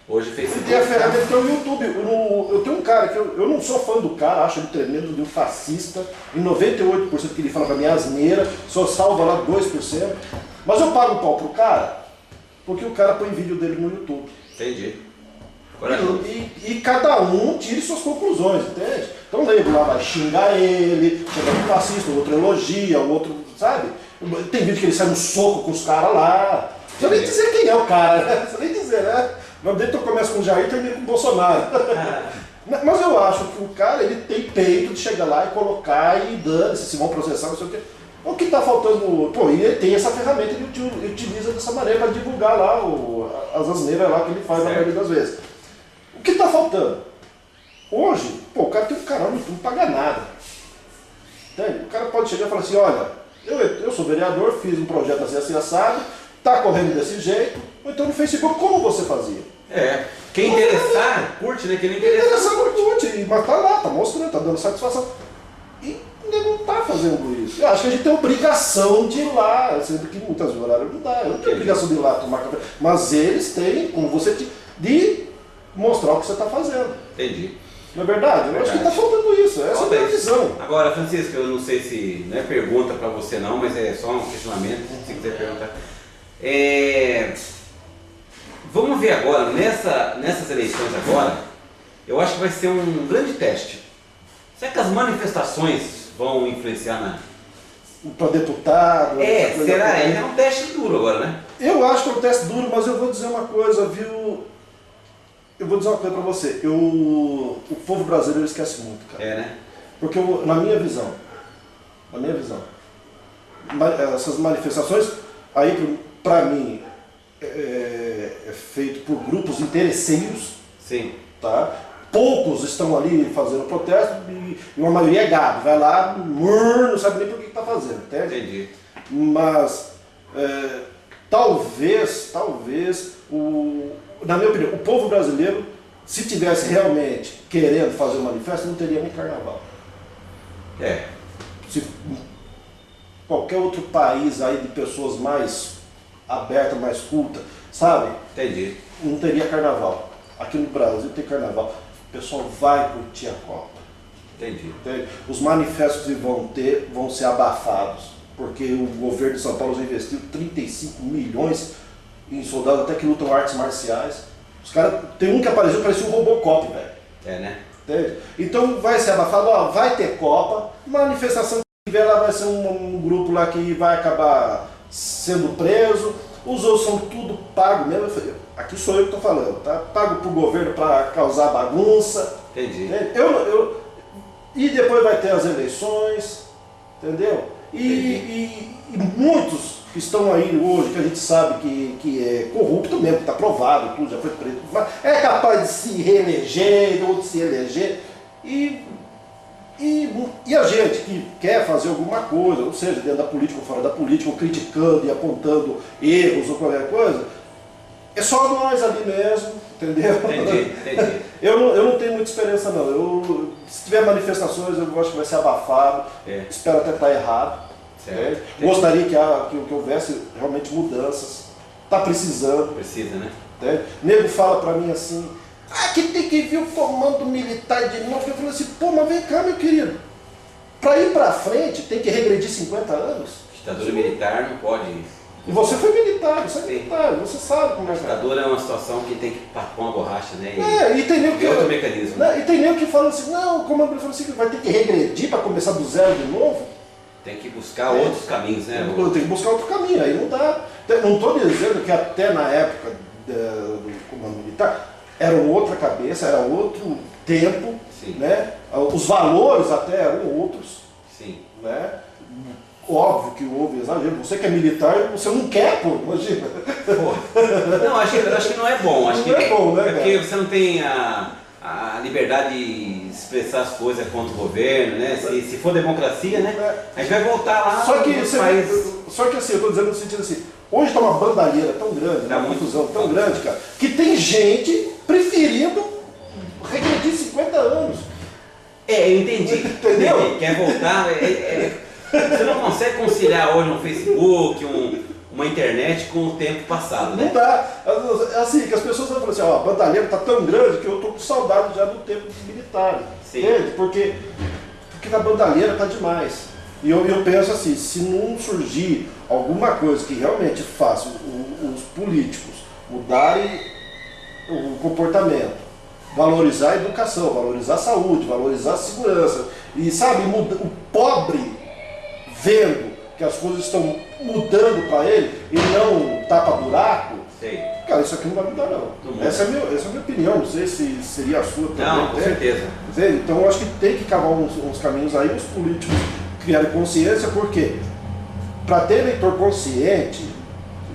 Hoje o Facebook. Ele tem a ferramenta que é o YouTube. Eu tenho um cara que eu não sou fã do cara, acho ele tremendo de um fascista. Em 98% que ele fala pra mim é asneira, só salva lá 2%. Mas eu pago o pau pro cara, porque o cara põe vídeo dele no YouTube. Entendi. E cada um tire suas conclusões, entende? Então o nego lá vai xingar ele, chega um fascista, o outro elogia, o outro, sabe? Tem vídeo que ele sai no soco com os caras lá. Não precisa nem dizer quem é o cara, né? Não precisa nem dizer, né? Mas desde que eu começo com o Jair, termino com o Bolsonaro. Mas eu acho que o cara, ele tem peito de chegar lá e colocar e dane-se, se vão processar, não sei o quê. O que está faltando, pô, e ele tem essa ferramenta, ele utiliza dessa maneira para divulgar lá as asneiras lá que ele faz na maioria das vezes. O que está faltando? Hoje, pô, o cara tem um canal no YouTube, não paga nada. Entende? O cara pode chegar e falar assim, olha, eu sou vereador, fiz um projeto assim assado, está correndo desse jeito, ou então no Facebook, como você fazia? Quem interessar, curte, né? Quem não interessar, curte. Mas tá lá, tá mostrando, tá dando satisfação. E ele não tá fazendo isso. Eu acho que a gente tem obrigação de ir lá, sendo que muitas vezes o horário não dá. Eu não tenho obrigação de ir lá tomar café. Mas eles têm, como você, de mostrar o que você está fazendo. Entendi. Não é verdade? Eu acho que está faltando isso. Essa é a minha visão. Agora, Francisco, eu não sei se não é pergunta para você não, mas é só um questionamento, se quiser perguntar. Vamos ver agora, nessas eleições agora, eu acho que vai ser um grande teste. Será que as manifestações vão influenciar na... Para deputado? Será? É um teste duro agora, né? Eu acho que é um teste duro, mas eu vou dizer uma coisa, viu? Eu vou dizer uma coisa para você. O povo brasileiro esquece muito, cara. Né? Porque na minha visão, essas manifestações, aí para mim, é feito por grupos interesseiros. Sim. Tá? poucos estão ali fazendo protesto e uma maioria é gado, vai lá, não sabe nem por que está fazendo, entende? Entendi. Mas talvez, na minha opinião, o povo brasileiro, se tivesse realmente querendo fazer um manifesto, não teria nem carnaval. Se qualquer outro país aí de pessoas mais abertas, mais cultas, sabe? Entendi. Não teria carnaval. Aqui no Brasil tem carnaval. O pessoal vai curtir a Copa. Entendi. Entende? Os manifestos que vão ser abafados, porque o governo de São Paulo já investiu 35 milhões em soldados até que lutam artes marciais. Os caras, tem um que apareceu, parecia um Robocop, velho. Né? Entende? Então vai ser abafado, ó, vai ter Copa, manifestação que tiver lá vai ser um grupo lá que vai acabar sendo preso, os outros são tudo pago mesmo. Aqui sou eu que estou falando, tá? Pago pro governo para causar bagunça. Entendi. Entende? E depois vai ter as eleições, entendeu? E muitos que estão aí hoje, que a gente sabe que é corrupto mesmo, que está provado, tudo já foi preso, é capaz de se reeleger, ou de se eleger, e a gente que quer fazer alguma coisa, ou seja, dentro da política ou fora da política, ou criticando e apontando erros ou qualquer coisa, é só nós ali mesmo, entendeu? Entendi. Eu não tenho muita esperança não. Se tiver manifestações, eu acho que vai ser abafado. Espero até estar errado. Gostaria que houvesse realmente mudanças. Está precisando. Precisa, né? Nego fala para mim assim, que tem que vir o comando militar de novo. Eu falei assim, pô, mas vem cá, meu querido. Para ir para frente tem que regredir 50 anos. Ditadura militar não pode. E você foi militar, você sabe como é que é. Ditadura é uma situação que tem que pôr uma borracha, né? E tem nego que outro mecanismo. E tem nego que fala assim, não, o comando falou assim, vai ter que regredir para começar do zero de novo. Tem que buscar outros caminhos, né? Tem que buscar outro caminho, aí não dá. Não estou dizendo que até na época do comando militar era outra cabeça, era outro tempo, né? Os valores até eram outros. Sim. Né? Óbvio que houve exagero. Você que é militar, você não quer, pô, imagina. Não, acho que não é bom. Acho não é bom, né? Porque você não tem a liberdade de expressar as coisas contra o governo, né? Se for democracia, né? A gente vai voltar lá. Só que assim, eu estou dizendo no sentido assim, hoje está uma bandalheira tão grande, uma confusão tão grande, cara, que tem gente preferindo regredir 50 anos. Eu entendi. Entendeu? Quer voltar. Você não consegue conciliar hoje um Facebook, uma internet com o tempo passado, né? Não dá. Assim, que as pessoas vão falar assim, a bandalheira está tão grande que eu estou com saudade já do tempo dos militares. Entende? Porque na bandalheira está demais. E eu penso assim, se não surgir alguma coisa que realmente faça os políticos mudarem o comportamento, valorizar a educação, valorizar a saúde, valorizar a segurança, e sabe, o pobre vendo que as coisas estão mudando para ele e não tapa-buraco, cara, isso aqui não vai mudar não. Essa é a minha opinião, não sei se seria a sua também. Não, com certeza. Então eu acho que tem que cavar uns caminhos aí, os políticos criarem consciência, porque para ter eleitor consciente,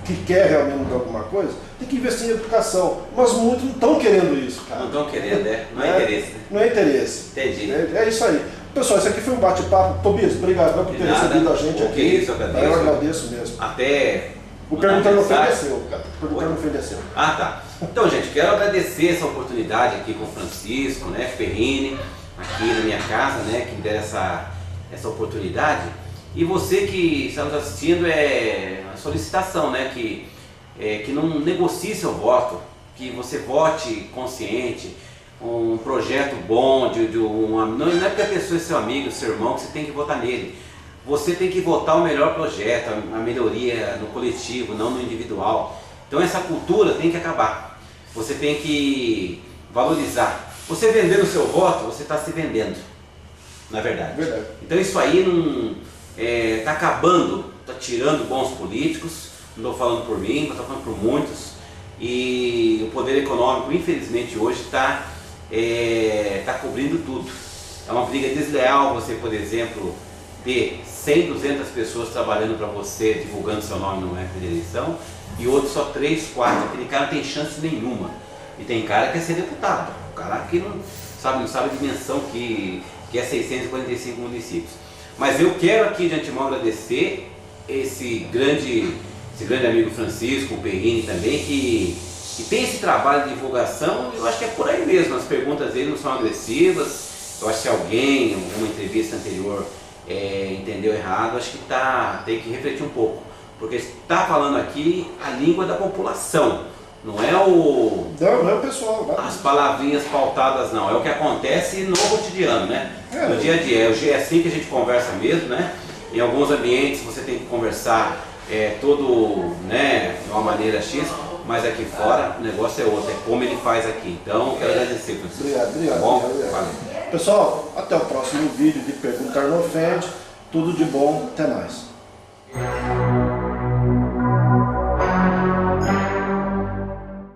que quer realmente mudar alguma coisa, tem que investir em educação. Mas muitos não estão querendo isso, cara. Não estão querendo, né? Não é interesse. Né? Não é interesse. Entendi. É isso aí. Pessoal, esse aqui foi um bate-papo. Tobias, obrigado por ter recebido a gente aqui. Isso, eu agradeço. Eu agradeço mesmo. Até. O perguntar não ofereceu, cara. O perguntar não ofereceu. Tá. Então, gente, quero agradecer essa oportunidade aqui com o Francisco, né, Ferrini, aqui na minha casa, né, que me deram essa oportunidade. E você que está nos assistindo, a solicitação, né, que não negocie seu voto, que você vote consciente, um projeto bom, não é porque a pessoa é seu amigo, seu irmão, que você tem que votar nele. Você tem que votar o melhor projeto, a melhoria no coletivo, não no individual. Então essa cultura tem que acabar. Você tem que valorizar. Você vendendo o seu voto, você está se vendendo, na verdade. Então isso aí não está acabando, está tirando bons políticos. Não estou falando por mim, estou falando por muitos. E o poder econômico, infelizmente, hoje está cobrindo tudo. É uma briga desleal você, por exemplo, ter 100, 200 pessoas trabalhando para você, divulgando seu nome numa época de eleição, e outros só 3, 4. Aquele cara não tem chance nenhuma. E tem cara que quer ser deputado. O cara que não... não sabe a dimensão que é 645 municípios. Mas eu quero aqui de antemão agradecer esse grande amigo Francisco, o Perrini também, que tem esse trabalho de divulgação. Eu acho que é por aí mesmo, as perguntas dele não são agressivas. Eu acho que se alguém, em alguma entrevista anterior, entendeu errado, acho que tem que refletir um pouco, porque está falando aqui a língua da população, não é o pessoal, as palavrinhas pautadas, não, é o que acontece no cotidiano, né? No dia a dia, é assim que a gente conversa mesmo, né? Em alguns ambientes você tem que conversar todo, né, de uma maneira X, mas aqui fora o negócio é outro, é como ele faz aqui. Então, quero agradecer, Francisco. Obrigado. Bom? Obrigado. Valeu. Pessoal, até o próximo vídeo de Perguntar Não Ofende. Tudo de bom, até mais.